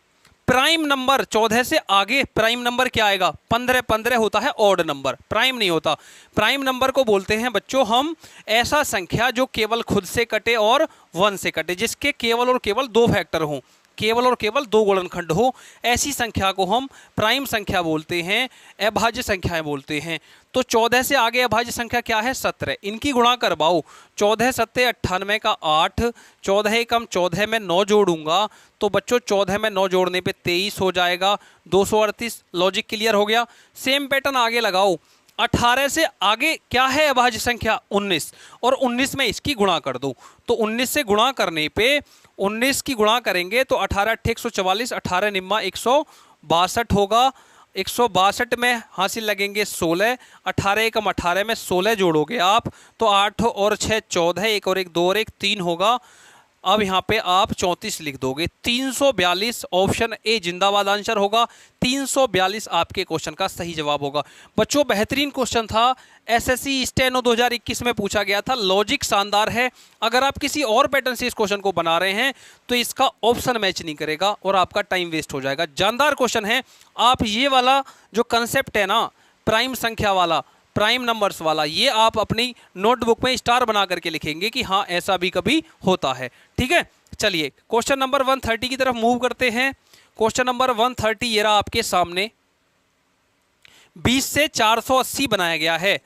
प्राइम नंबर, 14 से आगे प्राइम नंबर क्या आएगा? 15। 15 होता है ऑड नंबर, प्राइम नहीं होता। प्राइम नंबर को बोलते हैं बच्चों हम ऐसा संख्या जो केवल खुद से कटे और 1 से कटे, जिसके केवल और केवल 2 फैक्टर हों, केवल और केवल 2 गुणनखंड हो, ऐसी संख्या को हम प्राइम संख्या बोलते हैं, अभाज्य संख्याएं बोलते हैं। तो 14 से आगे अभाज्य संख्या क्या है? 17। इनकी गुणा करवाओ। 14 7 98 का 8, 14 एकम 14 में 9 जोड़ूंगा, तो बच्चों 14 में 9 जोड़ने पे 23 हो जाएगा, 238। लॉजिक क्लियर हो गया। सेम पैटर्न आगे लगाओ। 18 से आगे क्या है अभाज्य संख्या? 19, और 19 में इसकी गुणा कर दो। तो 19 से गुणा करने पे 19 की गुणा करेंगे तो 18 8 144, 18 निम्मा 162 होगा। 162 में हासिल लगेंगे 16, 18 एकम 18 में 16 जोड़ोगे आप, तो 8 और 6 14, 1 और 1 2 और 1 3 होगा। अब यहाँ पे आप 34 लिख दोगे। 342 ऑप्शन ए जिंदाबाद आंसर होगा। 342 आपके क्वेश्चन का सही जवाब होगा। बच्चों बेहतरीन क्वेश्चन था, एसएससी स्टेनो 2021 में पूछा गया था। लॉजिक शानदार है। अगर आप किसी और पैटर्न से इस क्वेश्चन को बना रहे हैं तो इसका ऑप्शन मैच नहीं करेगा और आपका टाइम वेस्ट हो जाएगा। जानदार क्वेश्चन है। आप ये वाला जो कंसेप्ट है ना, प्राइम संख्या वाला, प्राइम नंबर्स वाला, ये आप अपनी नोटबुक में स्टार बना करके लिखेंगे कि हाँ ऐसा भी कभी होता है। ठीक है, चलिए क्वेश्चन नंबर 130 की तरफ मूव करते हैं। क्वेश्चन नंबर 130 ये रहा आपके सामने। 20 से 480 बनाया गया है।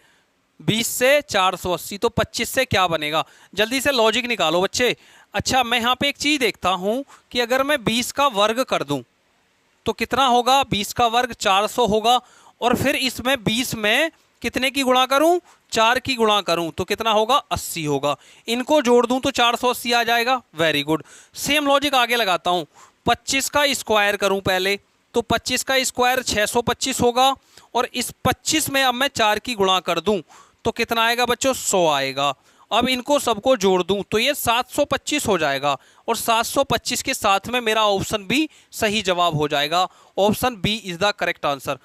20 से 480, तो 25 से क्या बनेगा? जल्दी से लॉजिक निकालो बच्चे। अच्छा, मैं यहाँ पे एक चीज देखता हूं कि अगर मैं 20 का वर्ग कर दूं तो कितना होगा? 20 का वर्ग 400 होगा, और फिर इसमें 20 में कितने की गुणा करूं? 4 की गुणा करूं तो कितना होगा? 80 होगा। इनको जोड़ दूं तो 480 आ जाएगा। Very good. सेम लॉजिक आगे लगाता हूं। 25 का स्क्वायर करूं पहले, तो 25 का स्क्वायर 625 होगा, और इस 25 में अब मैं 4 की गुणा कर दूं तो कितना आएगा बच्चों? 100 आएगा। अब इनको सबको जोड़ दूं तो ये 725 हो जाएगा, और 725 के साथ में मेरा ऑप्शन बी सही जवाब हो जाएगा। Option B is the correct answer.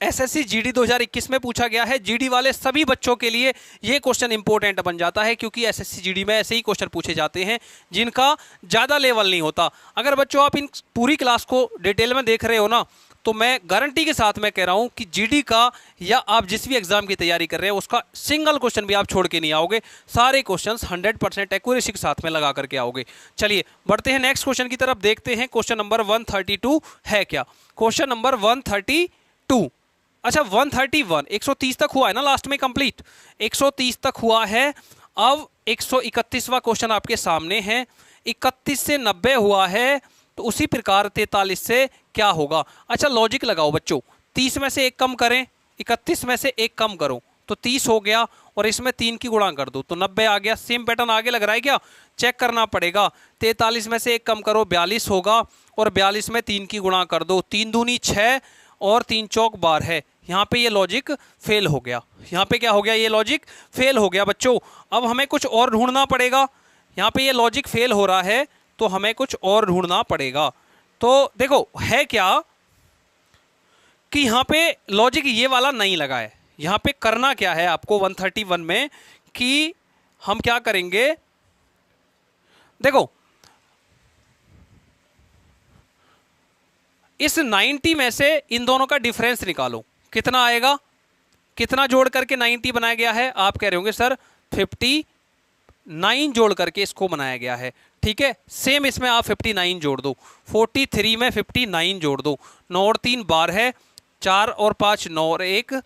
SSC GD 2021 में पूछा गया है। जीडी वाले सभी बच्चों के लिए ये क्वेश्चन इंपॉर्टेंट बन जाता है, क्योंकि एसएससी जीडी में ऐसे ही क्वेश्चन पूछे जाते हैं जिनका ज़्यादा लेवल नहीं होता। अगर बच्चों आप इन पूरी क्लास को डिटेल में देख रहे हो ना, तो मैं गारंटी के साथ मैं कह रहा हूं कि जीडी का या आप जिस भी एग्जाम की तैयारी कर रहे हैं उसका सिंगल क्वेश्चन भी आप छोड़ के नहीं आओगे। सारे क्वेश्चंस 100% एक्यूरेसी के साथ में लगा करके आओगे। चलिए बढ़ते हैं नेक्स्ट क्वेश्चन की तरफ, देखते हैं क्वेश्चन नंबर 132 है क्या। क्वेश्चन नंबर 132, अच्छा 131, 130 तक हुआ है ना लास्ट में कंप्लीट, 130 तक हुआ है। अब 131वां क्वेश्चन आपके सामने है। 31 से 90 हुआ है, तो उसी प्रकार 43 से क्या होगा? अच्छा लॉजिक लगाओ बच्चों। 30 में से 1 कम करें, 31 में से 1 कम करो तो 30 हो गया, और इसमें 3 की गुणा कर दो तो 90 आ गया। सेम पैटर्न आगे लग रहा है क्या? चेक करना पड़ेगा। 43 में से 1 कम करो, 42 होगा, और 42 में 3 की गुणा कर दो, 3 दूनी 6 और 3 चौक 12 है। यहाँ पे ये लॉजिक फेल हो गया। यहाँ पे क्या हो गया? ये लॉजिक फेल हो गया बच्चों। अब हमें कुछ और ढूंढना पड़ेगा। यहाँ पे ये लॉजिक फेल हो रहा है, तो हमें कुछ और ढूंढना पड़ेगा। तो देखो है क्या कि यहाँ पे लॉजिक ये वाला नहीं लगा है। यहाँ पे करना क्या है आपको 131 में कि हम क्या करेंगे, देखो इस 90 में से इन दोनों का डिफरेंस निकालो, कितना आएगा? कितना जोड़ करके 90 बनाया गया है? आप कह रहे होंगे सर 59 जोड़ करके इसको बनाया गया है। ठीक है, सेम इसमें आप 59 जोड़ दो, 43 में 59 जोड़ दो, 9 और 3 12, 4 और 5 9 और 1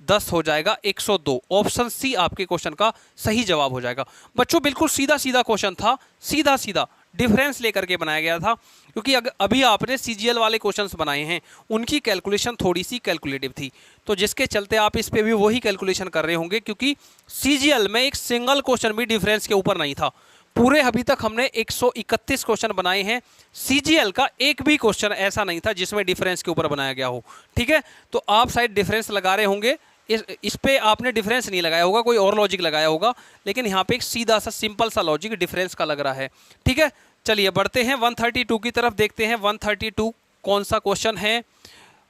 10 हो जाएगा 102। ऑप्शन सी आपके क्वेश्चन का सही जवाब हो जाएगा। बच्चों बिल्कुल सीधा सीधा क्वेश्चन था, सीधा सीधा डिफरेंस लेकर के बनाया गया था, क्योंकि अभी आपने सीजीएल वाले क्वेश्चंस बनाए हैं, उनकी कैलकुलेशन थोड़ी सी कैलकुलेटिव थी, तो जिसके चलते आप इस पे भी वही कैलकुलेशन कर रहे होंगे, क्योंकि सीजीएल में एक सिंगल क्वेश्चन भी डिफरेंस के ऊपर नहीं था। पूरे अभी तक हमने 131 क्वेश्चन बनाए हैं, सीजीएल का एक भी क्वेश्चन ऐसा नहीं था जिसमें डिफरेंस के ऊपर बनाया गया हो। ठीक है, तो आप शायद डिफरेंस लगा रहे होंगे, इस पे आपने डिफरेंस नहीं लगाया होगा, कोई और लॉजिक लगाया होगा, लेकिन यहाँ पे एक सीधा सा सिंपल सा लॉजिक डिफरेंस का लग रहा है। ठीक है, चलिए बढ़ते हैं 132 की तरफ, देखते हैं 132 कौन सा क्वेश्चन है।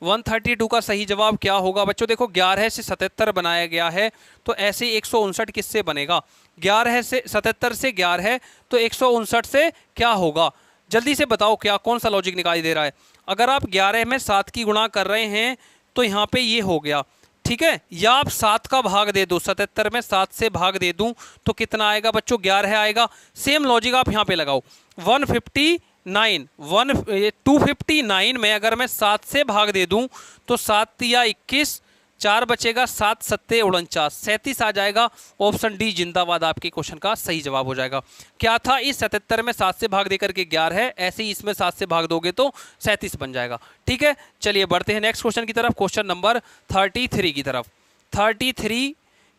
132 का सही जवाब क्या होगा बच्चों? देखो 11 से 77 बनाया गया है, तो ऐसे 159 किससे बनेगा? 11 से 77 से 11, तो 159 से क्या होगा? जल्दी से बताओ, क्या कौन सा लॉजिक निकाली दे रहा है? अगर आप 11 में 7 की गुणा कर रहे हैं तो यहाँ पे ये हो गया, ठीक है, या आप 7 का भाग दे दो, 77 में 7 से भाग दे दूं तो कितना आएगा बच्चों? 11 आएगा। सेम लॉजिक आप यहाँ पे लगाओ, 259 में अगर मैं 7 से भाग दे दूं तो 7 या 21, 4 बचेगा, 7 सत्ते 49, 37 आ जाएगा। ऑप्शन डी जिंदाबाद आपके क्वेश्चन का सही जवाब हो जाएगा। क्या था? इस 77 में 7 से भाग देकर के 11 है, ऐसे ही इसमें 7 से भाग दोगे तो 37 बन जाएगा। ठीक है, चलिए बढ़ते हैं नेक्स्ट क्वेश्चन की तरफ, क्वेश्चन नंबर 33 की तरफ। 33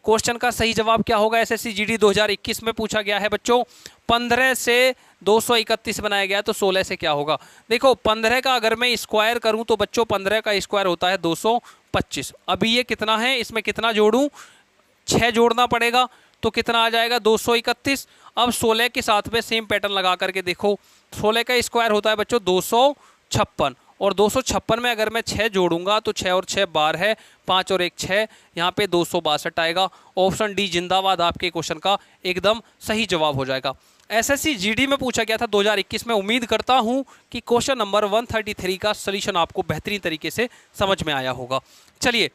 क्वेश्चन का सही जवाब क्या होगा? एसएससी जीडी 2021 में पूछा गया है बच्चों। 15 से 231 बनाया गया, तो 16 से क्या होगा? देखो 15 का अगर मैं स्क्वायर करूं तो बच्चों 15 का स्क्वायर होता है 225। अभी ये कितना है, इसमें कितना जोड़ूं? 6 जोड़ना पड़ेगा, तो कितना आ जाएगा? 231। अब 16 के साथ में सेम पैटर्न लगा करके देखो, 16 का स्क्वायर होता है बच्चों 256, और 256 में अगर मैं 6 जोड़ूंगा तो 6 और 6 12 है, 5 और 1 6, यहाँ पे 262 आएगा। ऑप्शन डी जिंदाबाद आपके क्वेश्चन का एकदम सही जवाब हो जाएगा। एसएससी जीडी में पूछा गया था 2021 में। उम्मीद करता हूँ कि क्वेश्चन नंबर 133 का सॉल्यूशन आपको बेहतरीन तरीके से समझ में आया होगा। चलिए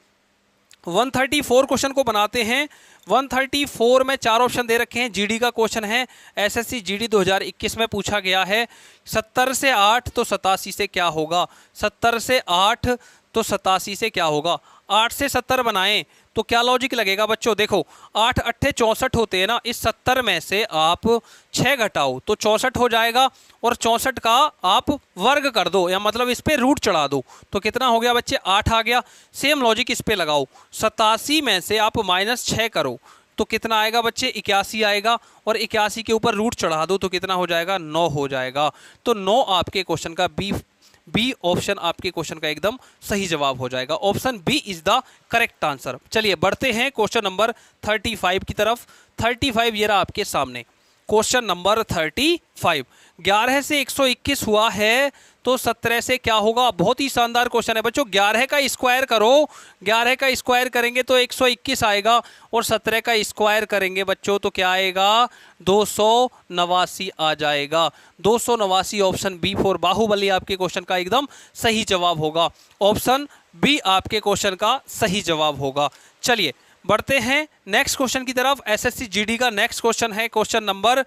134 क्वेश्चन को बनाते हैं। 134 में 4 ऑप्शन दे रखे हैं, जीडी का क्वेश्चन है, एसएससी जीडी 2021 में पूछा गया है। 70 से 8 तो 87 से क्या होगा? 70 से 8 तो 87 से क्या होगा? 8 से 70 बनाएं तो क्या लॉजिक लगेगा बच्चों? देखो 8 अट्ठे 64 होते हैं ना, इस 70 में से आप 6 घटाओ तो 64 हो जाएगा, और 64 का आप वर्ग कर दो, या मतलब इस पे रूट चढ़ा दो, तो कितना हो गया बच्चे? 8 आ गया। सेम लॉजिक इस पे लगाओ, 87 में से आप -6 करो तो कितना आएगा बच्चे? 81 आएगा, और 81 के ऊपर रूट चढ़ा दो तो कितना हो जाएगा? 9 हो जाएगा। तो 9 आपके क्वेश्चन का बी ऑप्शन आपके क्वेश्चन का एकदम सही जवाब हो जाएगा। Option B is the correct answer. चलिए बढ़ते हैं क्वेश्चन नंबर 35 की तरफ। 35 ये रहा आपके सामने क्वेश्चन नंबर 35। 11 से 121 हुआ है तो 17 से क्या होगा? बहुत ही शानदार क्वेश्चन है बच्चों। 11 का स्क्वायर करो, 11 का स्क्वायर करेंगे तो 121 आएगा, और 17 का स्क्वायर करेंगे बच्चों तो क्या आएगा? 289 आ जाएगा। 289 ऑप्शन बी फॉर बाहुबली आपके क्वेश्चन का एकदम सही जवाब होगा। ऑप्शन बी आपके क्वेश्चन का सही जवाब होगा। चलिए बढ़ते हैं नेक्स्ट क्वेश्चन की तरफ। एसएससी जीडी का नेक्स्ट क्वेश्चन है क्वेश्चन नंबर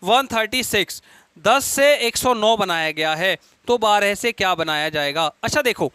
136। 10 से 109 बनाया गया है, तो 12 से क्या बनाया जाएगा? अच्छा देखो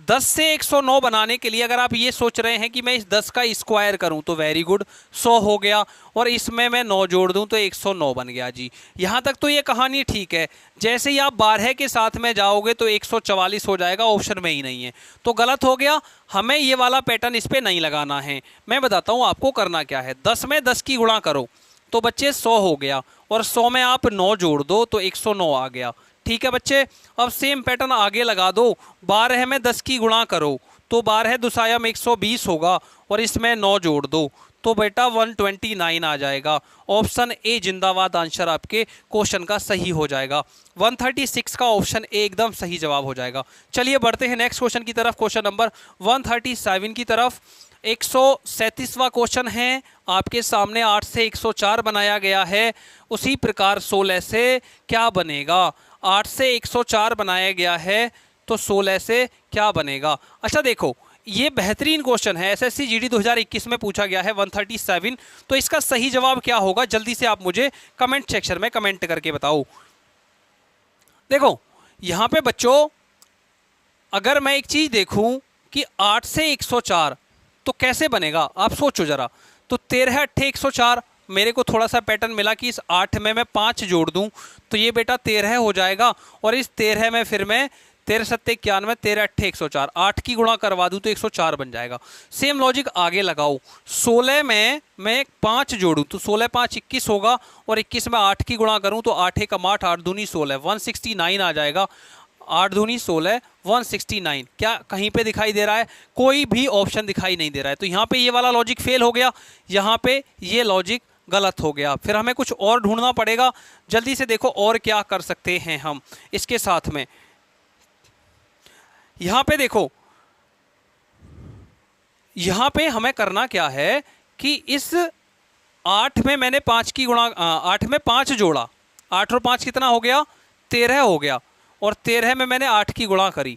10 से 109 बनाने के लिए अगर आप ये सोच रहे हैं कि मैं इस 10 का स्क्वायर करूं तो वेरी गुड, 100 हो गया, और इसमें मैं 9 जोड़ दूं तो 109 बन गया जी। यहां तक तो ये कहानी ठीक है। जैसे ही आप 12 के साथ में जाओगे तो 144 हो जाएगा, ऑप्शन में ही नहीं है, तो गलत हो गया। हमें ये वाला पैटर्न इस पर नहीं लगाना है। मैं बताता हूँ आपको करना क्या है। 10 में 10 की गुणा करो तो बच्चे 100 हो गया, और 100 में आप 9 जोड़ दो तो 109 आ गया। ठीक है बच्चे, अब सेम पैटर्न आगे लगा दो। 12 में 10 की गुणा करो तो 12 दुसाया में 120 होगा, और इसमें 9 जोड़ दो तो बेटा 129 आ जाएगा। ऑप्शन ए जिंदाबाद आंसर आपके क्वेश्चन का सही हो जाएगा। 136 का ऑप्शन ए एकदम सही जवाब हो जाएगा। चलिए बढ़ते हैं नेक्स्ट क्वेश्चन की तरफ, क्वेश्चन नंबर 137 की तरफ। 137वां क्वेश्चन है आपके सामने। 8 से 104 बनाया गया है, उसी प्रकार 16 से क्या बनेगा? 8 से 104 बनाया गया है तो 16 से क्या बनेगा? अच्छा देखो ये बेहतरीन क्वेश्चन है, एसएससी जीडी 2021 में पूछा गया है 137। तो इसका सही जवाब क्या होगा, जल्दी से आप मुझे कमेंट सेक्शन में कमेंट करके बताओ। देखो यहां पे बच्चों, अगर मैं एक चीज देखूं कि 8 से 104 तो कैसे बनेगा, आप सोचो जरा। तो 13 8 104, मेरे को थोड़ा सा पैटर्न मिला कि इस 8 में मैं 5 जोड़ दूं तो ये बेटा 13 हो जाएगा, और इस 13 में फिर मैं 13 7 91, 13 8 104, 8 की गुणा करवा दूं तो 104 बन जाएगा। सेम लॉजिक आगे लगाओ, 16 में मैं 5 जोड़ूं तो 16 5 21 होगा, और 21 में 8 की गुणा करूं तो 8 1 8, 8 दूनी 16, 169 आ जाएगा। 8 दूनी 16, 169। क्या कहीं पे दिखाई दे रहा है? कोई भी ऑप्शन दिखाई नहीं दे रहा है। तो यहाँ पे ये वाला लॉजिक फेल हो गया, यहाँ पे ये लॉजिक गलत हो गया। फिर हमें कुछ और ढूंढना पड़ेगा। जल्दी से देखो और क्या कर सकते हैं हम इसके साथ में। यहां पे देखो, यहां पे हमें करना क्या है कि इस 8 में मैंने 5 की गुणा 8 में 5 जोड़ा, 8 और 5 कितना हो गया? 13 हो गया। और 13 में मैंने 8 की गुणा करी,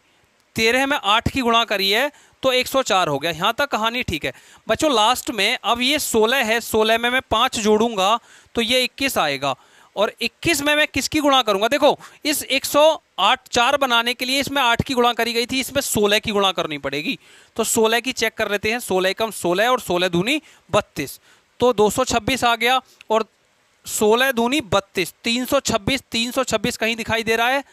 13 में 8 की गुणा करी है तो 104 हो गया। यहां तक कहानी ठीक है बच्चों। लास्ट में अब ये 16 है, 16 में मैं 5 जोड़ूंगा तो ये 21 आएगा, और 21 में मैं किसकी गुणा करूंगा? देखो इस 108 4 बनाने के लिए इसमें 8 की गुणा करी गई थी, इसमें 16 की गुणा करनी पड़ेगी। तो 16 की चेक कर लेते हैं, 16 कम 16 और 16 दूनी 32, तो 226 आ गया, और 16 दूनी 32, 326, 326 कहीं दिखाई दे रहा है?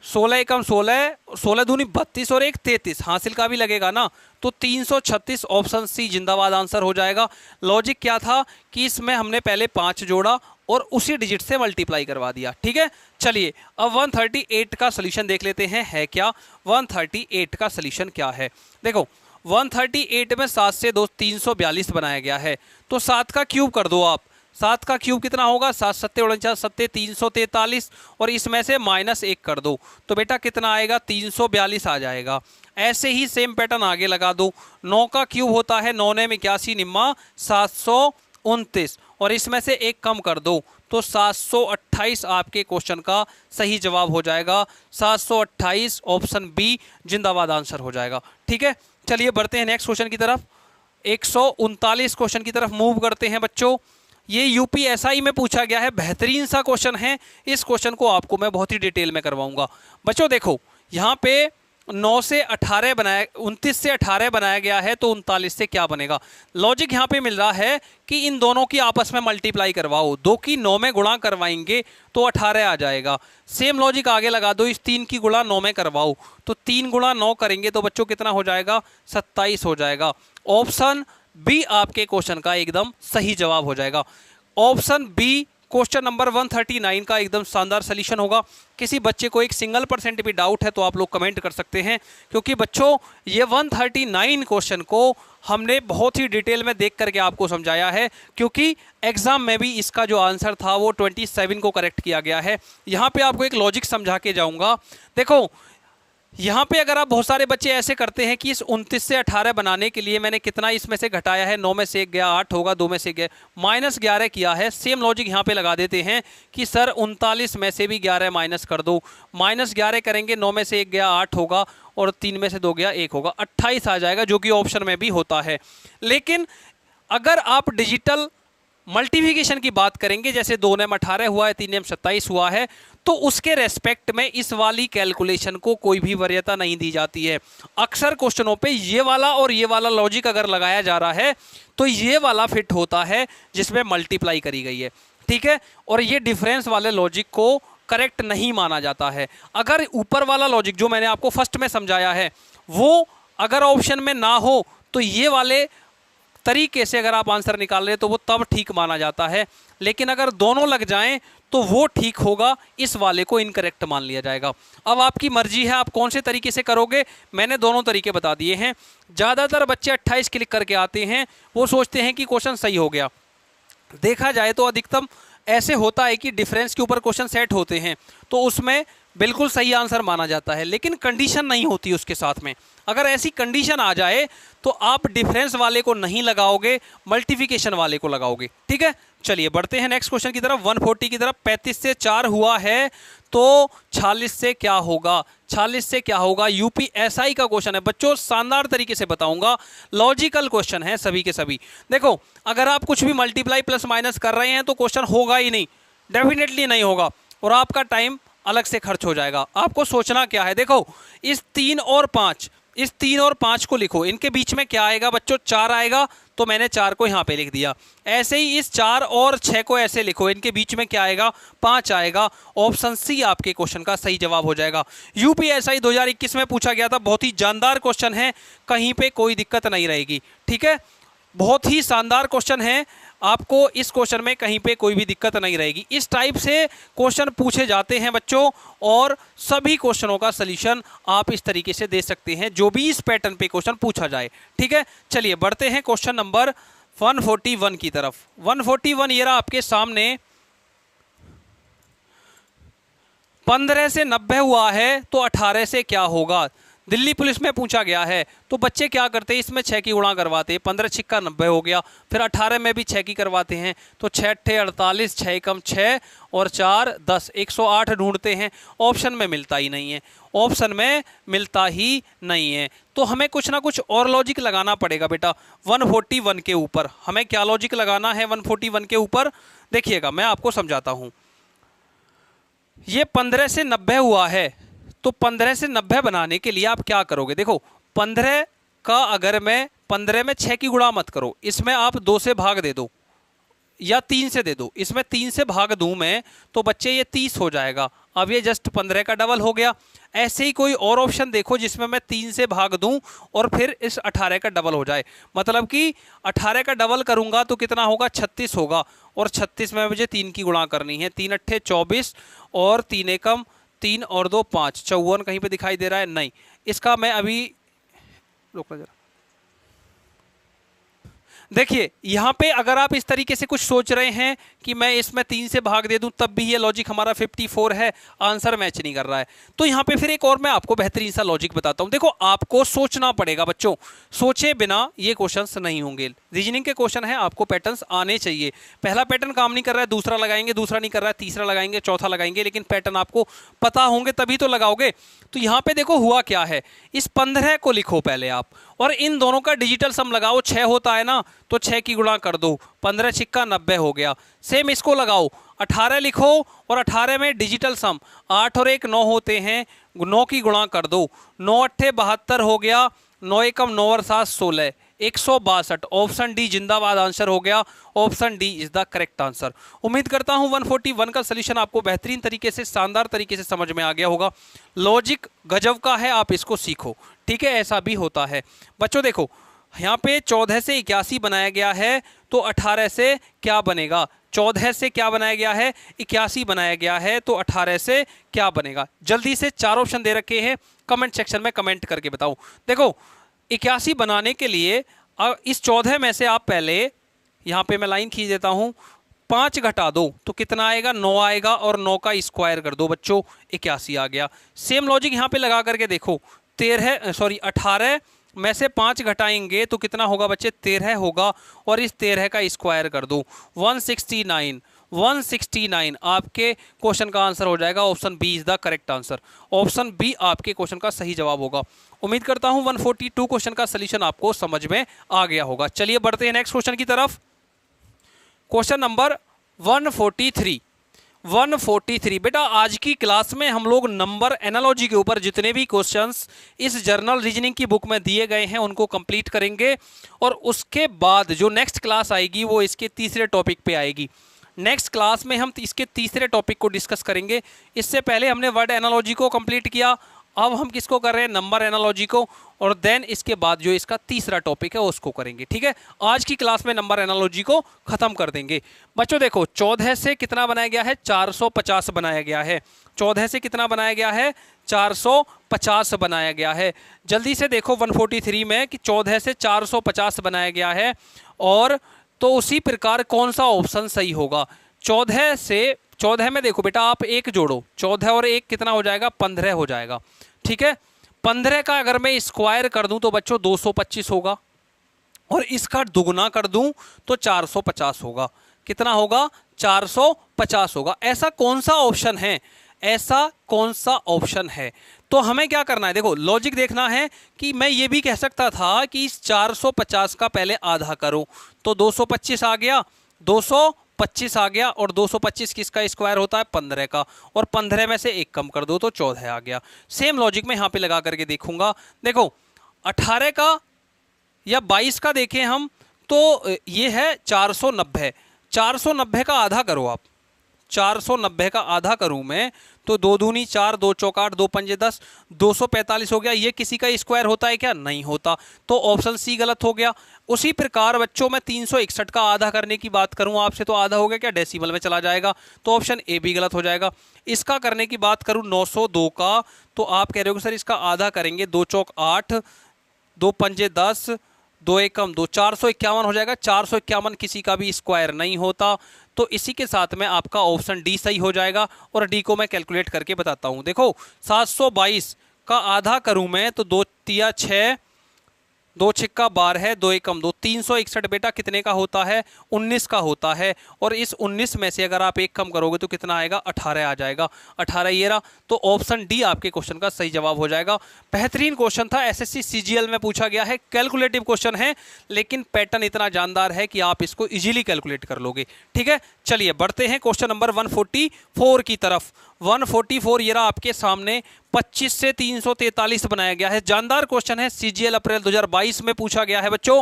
16 एकम 16, 16 दूनी 32 और 1 33, हासिल का भी लगेगा ना, तो 336 ऑप्शन सी जिंदाबाद आंसर हो जाएगा। लॉजिक क्या था कि इसमें हमने पहले 5 जोड़ा और उसी डिजिट से मल्टीप्लाई करवा दिया। ठीक है, चलिए अब 138 का सॉल्यूशन देख लेते हैं, है क्या 138 का सॉल्यूशन क्या है। देखो 138 में 7 से 2 342 बनाया गया है, तो 7 का क्यूब कर दो आप। 7 का क्यूब कितना होगा? 7 7 49 7 343, और इसमें से -1 कर दो तो बेटा कितना आएगा? 342 आ जाएगा। ऐसे ही सेम पैटर्न आगे लगा दो। 9 का क्यूब होता है 9 ने 81 निम्मा 729, और इसमें से 1 कम कर दो तो 728 आपके क्वेश्चन का सही जवाब हो जाएगा। 728 ऑप्शन बी जिंदाबाद आंसर हो जाएगा। ठीक है, चलिए बढ़ते हैं नेक्स्ट क्वेश्चन की तरफ। 139 क्वेश्चन की तरफ मूव करते हैं बच्चों। ये यूपीएसआई में पूछा गया है, बेहतरीन सा क्वेश्चन है। इस क्वेश्चन को आपको मैं बहुत ही डिटेल में करवाऊंगा। बच्चों देखो यहाँ पे 9 से 18 बनाया, 29 से 18 बनाया गया है, तो 39 से क्या बनेगा? लॉजिक यहाँ पे मिल रहा है कि इन दोनों की आपस में मल्टीप्लाई करवाओ, 2 की 9 में गुणा करवाएंगे तो 18 आ जाएगा। सेम लॉजिक आगे लगा दो, इस 3 की गुणा 9 में करवाओ तो 3 गुणा 9 करेंगे तो बच्चों कितना हो जाएगा? 27 हो जाएगा। ऑप्शन बी आपके क्वेश्चन का एकदम सही जवाब हो जाएगा। ऑप्शन बी क्वेश्चन नंबर 139 का एकदम शानदार सॉल्यूशन होगा। किसी बच्चे को 1% भी डाउट है तो आप लोग कमेंट कर सकते हैं, क्योंकि बच्चों ये 139 क्वेश्चन को हमने बहुत ही डिटेल में देख करके आपको समझाया है, क्योंकि एग्जाम में भी इसका जो आंसर था वो 27 को करेक्ट किया गया है। यहाँ पे आपको एक लॉजिक समझा के जाऊँगा। देखो यहाँ पे अगर आप बहुत सारे बच्चे ऐसे करते हैं कि इस 29 से 18 बनाने के लिए मैंने कितना इसमें से घटाया है, 9 में से 1 गया 8 होगा, 2 में से गया -11 किया है। सेम लॉजिक यहाँ पे लगा देते हैं कि सर 39 में से भी 11 माइनस कर दो, -11 करेंगे, 9 में से 1 गया 8 होगा, और 3 में से 2 गया 1 होगा, 28 आ जाएगा, जो कि ऑप्शन में भी होता है। लेकिन अगर आप डिजिटल मल्टीप्लिकेशन की बात करेंगे, जैसे 2 ने 18 हुआ है, 3 ने 27 हुआ है, तो उसके रेस्पेक्ट में इस वाली कैलकुलेशन को कोई भी वरीयता नहीं दी जाती है। अक्सर क्वेश्चनों पे ये वाला और ये वाला लॉजिक अगर लगाया जा रहा है तो ये वाला फिट होता है जिसमें मल्टीप्लाई करी गई है। ठीक है, और ये डिफरेंस वाले लॉजिक को करेक्ट नहीं माना जाता है। अगर ऊपर वाला लॉजिक जो मैंने आपको फर्स्ट में समझाया है वो अगर ऑप्शन में ना हो तो ये वाले तरीके से अगर आप आंसर निकाल रहे तो वो तब ठीक माना जाता है। लेकिन अगर दोनों लग जाएं तो वो ठीक होगा, इस वाले को इनकरेक्ट मान लिया जाएगा। अब आपकी मर्जी है आप कौन से तरीके से करोगे, मैंने दोनों तरीके बता दिए हैं। ज़्यादातर बच्चे 28 क्लिक करके आते हैं, वो सोचते हैं कि क्वेश्चन सही हो गया। देखा जाए तो अधिकतम ऐसे होता है कि डिफरेंस के ऊपर क्वेश्चन सेट होते हैं तो उसमें बिल्कुल सही आंसर माना जाता है, लेकिन कंडीशन नहीं होती उसके साथ में। अगर ऐसी कंडीशन आ जाए तो आप डिफरेंस वाले को नहीं लगाओगे, मल्टीप्लिकेशन वाले को लगाओगे। ठीक है, चलिए बढ़ते हैं नेक्स्ट क्वेश्चन की तरफ, 140 की तरफ। 35 से 4 हुआ है तो 46 से क्या होगा, 46 से क्या होगा, यूपीएसआई का क्वेश्चन है बच्चों, शानदार तरीके से बताऊंगा, लॉजिकल क्वेश्चन है सभी के सभी। देखो अगर आप कुछ भी मल्टीप्लाई प्लस माइनस कर रहे हैं तो क्वेश्चन होगा ही नहीं, डेफिनेटली नहीं होगा, और आपका टाइम अलग से खर्च हो जाएगा। आपको सोचना क्या है, देखो इस 3 और 5, इस 3 और 5 को लिखो, इनके बीच में क्या आएगा बच्चों, 4 आएगा, तो मैंने 4 को यहाँ पे लिख दिया। ऐसे ही इस 4 और 6 को ऐसे लिखो, इनके बीच में क्या आएगा, 5 आएगा। ऑप्शन सी आपके क्वेश्चन का सही जवाब हो जाएगा। यूपीएसआई 2021 में पूछा गया था, बहुत ही जानदार क्वेश्चन है, कहीं पे कोई दिक्कत नहीं रहेगी, ठीक है, बहुत ही शानदार क्वेश्चन है, आपको इस क्वेश्चन में कहीं पे कोई भी दिक्कत नहीं रहेगी। इस टाइप से क्वेश्चन पूछे जाते हैं बच्चों, और सभी क्वेश्चनों का सलूशन आप इस तरीके से दे सकते हैं, जो भी इस पैटर्न पे क्वेश्चन पूछा जाए, ठीक है। चलिए बढ़ते हैं क्वेश्चन नंबर 141 की तरफ। 141 ये रहा आपके सामने, 15 से 90 हुआ है तो 18 से क्या होगा, दिल्ली पुलिस में पूछा गया है। तो बच्चे क्या करते हैं, इसमें 6 की गुणा करवाते हैं, 15 छिक्का 90 हो गया, फिर 18 में भी 6 की करवाते हैं, तो 6 अट्ठे 48, 6 कम 6 और 4 10, 108 ढूंढते हैं, ऑप्शन में मिलता ही नहीं है, ऑप्शन में मिलता ही नहीं है। तो हमें कुछ ना कुछ और लॉजिक लगाना पड़ेगा बेटा 141 के ऊपर। हमें क्या लॉजिक लगाना है 141 के ऊपर, देखिएगा मैं आपको समझाता हूँ। ये 15 से 90 हुआ है, तो 15 से 90 बनाने के लिए आप क्या करोगे, देखो 15 का अगर मैं 15 में 6 की गुणा मत करो, इसमें आप 2 से भाग दे दो या 3 से दे दो, इसमें 3 से भाग दूं मैं तो बच्चे ये 30 हो जाएगा। अब ये जस्ट 15 का डबल हो गया। ऐसे ही कोई और ऑप्शन देखो जिसमें मैं 3 से भाग दूं और फिर इस 18 का डबल हो जाए, मतलब कि 18 का डबल करूंगा तो कितना होगा, 36 होगा, और 36 में मुझे 3 की गुणा करनी है, 3 अट्ठे 24 और 3 एकम 3 और 2 5, 54 कहीं पे दिखाई दे रहा है, नहीं, इसका मैं अभी रोक जरा। देखिए यहाँ पे अगर आप इस तरीके से कुछ सोच रहे हैं कि मैं इसमें 3 से भाग दे दूं तब भी ये लॉजिक हमारा 54 है, आंसर मैच नहीं कर रहा है, तो यहाँ पे फिर एक और मैं आपको बेहतरीन सा लॉजिक बताता हूँ। देखो आपको सोचना पड़ेगा बच्चों, सोचे बिना ये क्वेश्चंस नहीं होंगे। रीजनिंग के क्वेश्चन है, आपको पैटर्न्स आने चाहिए। पहला पैटर्न काम नहीं कर रहा है, दूसरा लगाएंगे, दूसरा नहीं कर रहा है, तीसरा लगाएंगे, चौथा लगाएंगे, लेकिन पैटर्न आपको पता होंगे तभी तो लगाओगे। तो यहाँ पे देखो हुआ क्या है, इस 15 को लिखो पहले आप, और इन दोनों का डिजिटल सम लगाओ, 6 होता है ना, तो 6 की गुणा कर दो, 15 छिक्का 90 हो गया। सेम इसको लगाओ, 18 लिखो और 18 में डिजिटल सम 8 और 1 9 होते हैं, 9 की गुणा कर दो, 9 अट्ठे 72 हो गया, 9 एकम 9 और 7 16, 162। ऑप्शन डी जिंदाबाद आंसर हो गया, option D is the correct answer. उम्मीद करता हूं 141 का सलूशन आपको बेहतरीन तरीके से, शानदार तरीके से समझ में आ गया होगा। लॉजिक गजब का है, आप इसको सीखो, ठीक है, ऐसा भी होता है बच्चों। देखो यहाँ पे 14 से 81 बनाया गया है, तो 18 से क्या बनेगा, 14 से क्या बनाया गया है, 81 बनाया गया है, तो 18 से क्या बनेगा। जल्दी से 4 ऑप्शन दे रखे हैं, कमेंट सेक्शन में कमेंट करके बताओ। देखो 81 बनाने के लिए इस 14 में से आप पहले, यहाँ पे मैं लाइन खींच देता हूँ, 5 घटा दो तो कितना आएगा, 9 आएगा, और 9 का स्क्वायर कर दो बच्चों, 81 आ गया। सेम लॉजिक यहाँ पे लगा करके देखो, 18 में से 5 घटाएंगे तो कितना होगा बच्चे, 13 होगा, और इस 13 का स्क्वायर कर दो, 169 आपके क्वेश्चन का आंसर हो जाएगा। Option B is the correct answer, option B आपके क्वेश्चन का सही जवाब होगा। उम्मीद करता हूं 142 क्वेश्चन का सलूशन आपको समझ में आ गया होगा। चलिए बढ़ते हैं नेक्स्ट क्वेश्चन की तरफ। क्वेश्चन नंबर 143 बेटा, आज की क्लास में हम लोग नंबर एनालॉजी के ऊपर जितने भी क्वेश्चंस इस जर्नल रीजनिंग की बुक में दिए गए हैं उनको कंप्लीट करेंगे, और उसके बाद जो नेक्स्ट क्लास आएगी वो इसके तीसरे टॉपिक पे आएगी। नेक्स्ट क्लास में हम इसके तीसरे टॉपिक को डिस्कस करेंगे। इससे पहले हमने वर्ड एनालॉजी को कंप्लीट किया, अब हम किसको कर रहे हैं, नंबर एनालॉजी को, और देन इसके बाद जो इसका तीसरा टॉपिक है उसको करेंगे, ठीक है। आज की क्लास में नंबर एनालॉजी को खत्म कर देंगे। बच्चों देखो 14 से कितना बनाया गया है, 450 बनाया गया है। 14 से कितना बनाया गया है, 450 बनाया गया है। जल्दी से देखो 143 में कि 14 से 450 बनाया गया है, और तो उसी प्रकार कौन सा ऑप्शन सही होगा। 14 में देखो बेटा आप 1 जोड़ो, 14 और 1 कितना हो जाएगा, 15 हो जाएगा, ठीक है। 15 का अगर मैं स्क्वायर कर दूं तो बच्चों 225 होगा, और इसका दुगना कर दूं तो 450 होगा। कितना होगा, 450 होगा। ऐसा कौन सा ऑप्शन है, ऐसा कौन सा ऑप्शन है। तो हमें क्या करना है, देखो लॉजिक देखना है कि मैं ये भी कह सकता था कि इस 450 का पहले आधा करो, तो 225 आ गया, 225 आ गया, और 225 किसका स्क्वायर होता है, 15 का, और 15 में से एक कम कर दो तो 14 आ गया। सेम लॉजिक में यहाँ पे लगा करके देखूंगा। देखो 18 का या 22 का देखें हम तो ये है 490, 490 का आधा करो आप, 490 का आधा करूं मैं तो 2 दूनी 4, 2 चौक 8, 2 पंजे 10, 245 हो गया। ये किसी का स्क्वायर होता है क्या, नहीं होता, तो ऑप्शन सी गलत हो गया। उसी प्रकार बच्चों मैं 361 का आधा करने की बात करूं आपसे तो आधा हो गया क्या, डेसिमल में चला जाएगा, तो ऑप्शन ए भी गलत हो जाएगा। इसका करने की बात करूं 902 का, तो आप कह रहे हो सर इसका आधा करेंगे, 2 चौक 8, 2 पंजे 10, 2 एकम 2, 451 हो जाएगा। 451 किसी का भी स्क्वायर नहीं होता, तो इसी के साथ में आपका ऑप्शन डी सही हो जाएगा। और डी को मैं कैलकुलेट करके बताता हूं। देखो 722 का आधा करूं मैं तो 2 तिया 6, 2 छिक्का 12 है, 2 एकम 2, 361 बेटा कितने का होता है, 19 का होता है। और इस 19 में से अगर आप एक कम करोगे तो कितना आएगा, 18 आ जाएगा, 18 ये रहा। तो ऑप्शन डी आपके क्वेश्चन का सही जवाब हो जाएगा। बेहतरीन क्वेश्चन था, एसएससी सीजीएल में पूछा गया है, कैलकुलेटिव क्वेश्चन है, लेकिन पैटर्न इतना जानदार है कि आप इसको इजीली कैलकुलेट कर लोगे। ठीक है, चलिए बढ़ते हैं क्वेश्चन नंबर 144 की तरफ। 144 ये रहा आपके सामने, 25 से 343 बनाया गया है। जानदार क्वेश्चन है, सीजीएल अप्रैल 2022 में पूछा गया है बच्चों।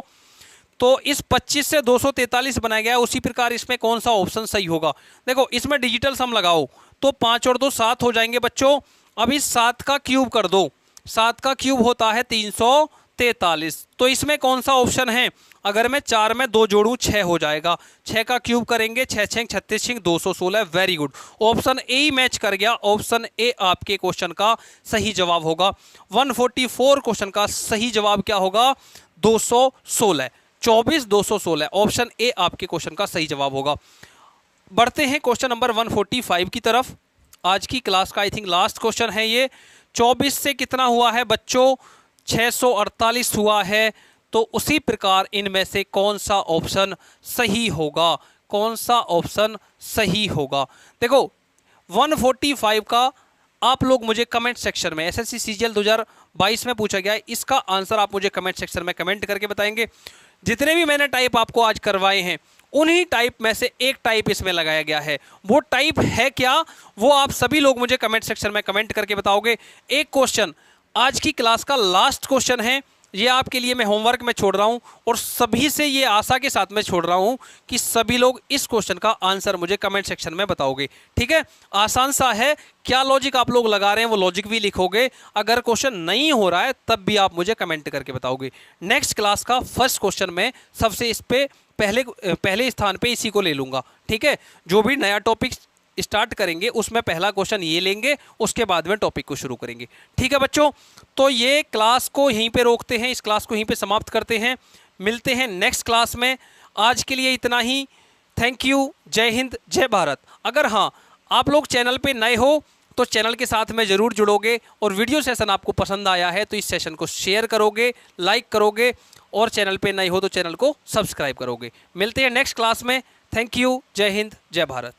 तो इस 25 से 243 बनाया गया है, उसी प्रकार इसमें कौन सा ऑप्शन सही होगा। देखो इसमें डिजिटल सम लगाओ तो 5 और 2 7 हो जाएंगे बच्चों। अब इस 7 का क्यूब कर दो, 7 का क्यूब होता है 343, तो इसमें कौन सा ऑप्शन है। अगर मैं 4 में 2 जोड़ूं 6 हो जाएगा, 6 का क्यूब करेंगे 6 6 36 6 216, very good, option A he match कर गया। ऑप्शन ए आपके क्वेश्चन का सही जवाब होगा। 144 क्वेश्चन का सही जवाब क्या होगा, 216, 24 216, ऑप्शन ए आपके क्वेश्चन का सही जवाब होगा। बढ़ते हैं क्वेश्चन नंबर 145 की तरफ। आज की क्लास का आई थिंक लास्ट क्वेश्चन है ये। 24 से कितना हुआ है बच्चों, 648 हुआ है। तो उसी प्रकार इनमें से कौन सा ऑप्शन सही होगा, कौन सा ऑप्शन सही होगा। देखो 145 का आप लोग मुझे कमेंट सेक्शन में, एसएससी सीजीएल 2022 में पूछा गया है, इसका आंसर आप मुझे कमेंट सेक्शन में कमेंट करके बताएंगे। जितने भी मैंने टाइप आपको आज करवाए हैं उन्हीं टाइप में से एक टाइप इसमें लगाया गया है। वो टाइप है क्या, वो आप सभी लोग मुझे कमेंट सेक्शन में कमेंट करके बताओगे। एक क्वेश्चन आज की क्लास का लास्ट क्वेश्चन है, ये आपके लिए मैं होमवर्क में छोड़ रहा हूं और सभी से ये आशा के साथ में छोड़ रहा हूं कि सभी लोग इस क्वेश्चन का आंसर मुझे कमेंट सेक्शन में बताओगे। ठीक है, आसान सा है, क्या लॉजिक आप लोग लगा रहे हैं वो लॉजिक भी लिखोगे। अगर क्वेश्चन नहीं हो रहा है तब भी आप मुझे कमेंट करके बताओगे। नेक्स्ट क्लास का फर्स्ट क्वेश्चन में सबसे इस पे पहले स्थान पे इसी को ले लूंगा। ठीक है, जो भी नया टॉपिक स्टार्ट करेंगे उसमें पहला क्वेश्चन ये लेंगे, उसके बाद में टॉपिक को शुरू करेंगे। ठीक है बच्चों, तो ये क्लास को यहीं पे रोकते हैं, इस क्लास को यहीं पे समाप्त करते हैं। मिलते हैं नेक्स्ट क्लास में। आज के लिए इतना ही। थैंक यू, जय हिंद, जय भारत। अगर हाँ आप लोग चैनल पे नए हो तो चैनल के साथ में ज़रूर जुड़ोगे, और वीडियो सेशन आपको पसंद आया है तो इस सेशन को शेयर करोगे, लाइक करोगे, और चैनल पे नए हो तो चैनल को सब्सक्राइब करोगे। मिलते हैं नेक्स्ट क्लास में। थैंक यू, जय हिंद, जय भारत।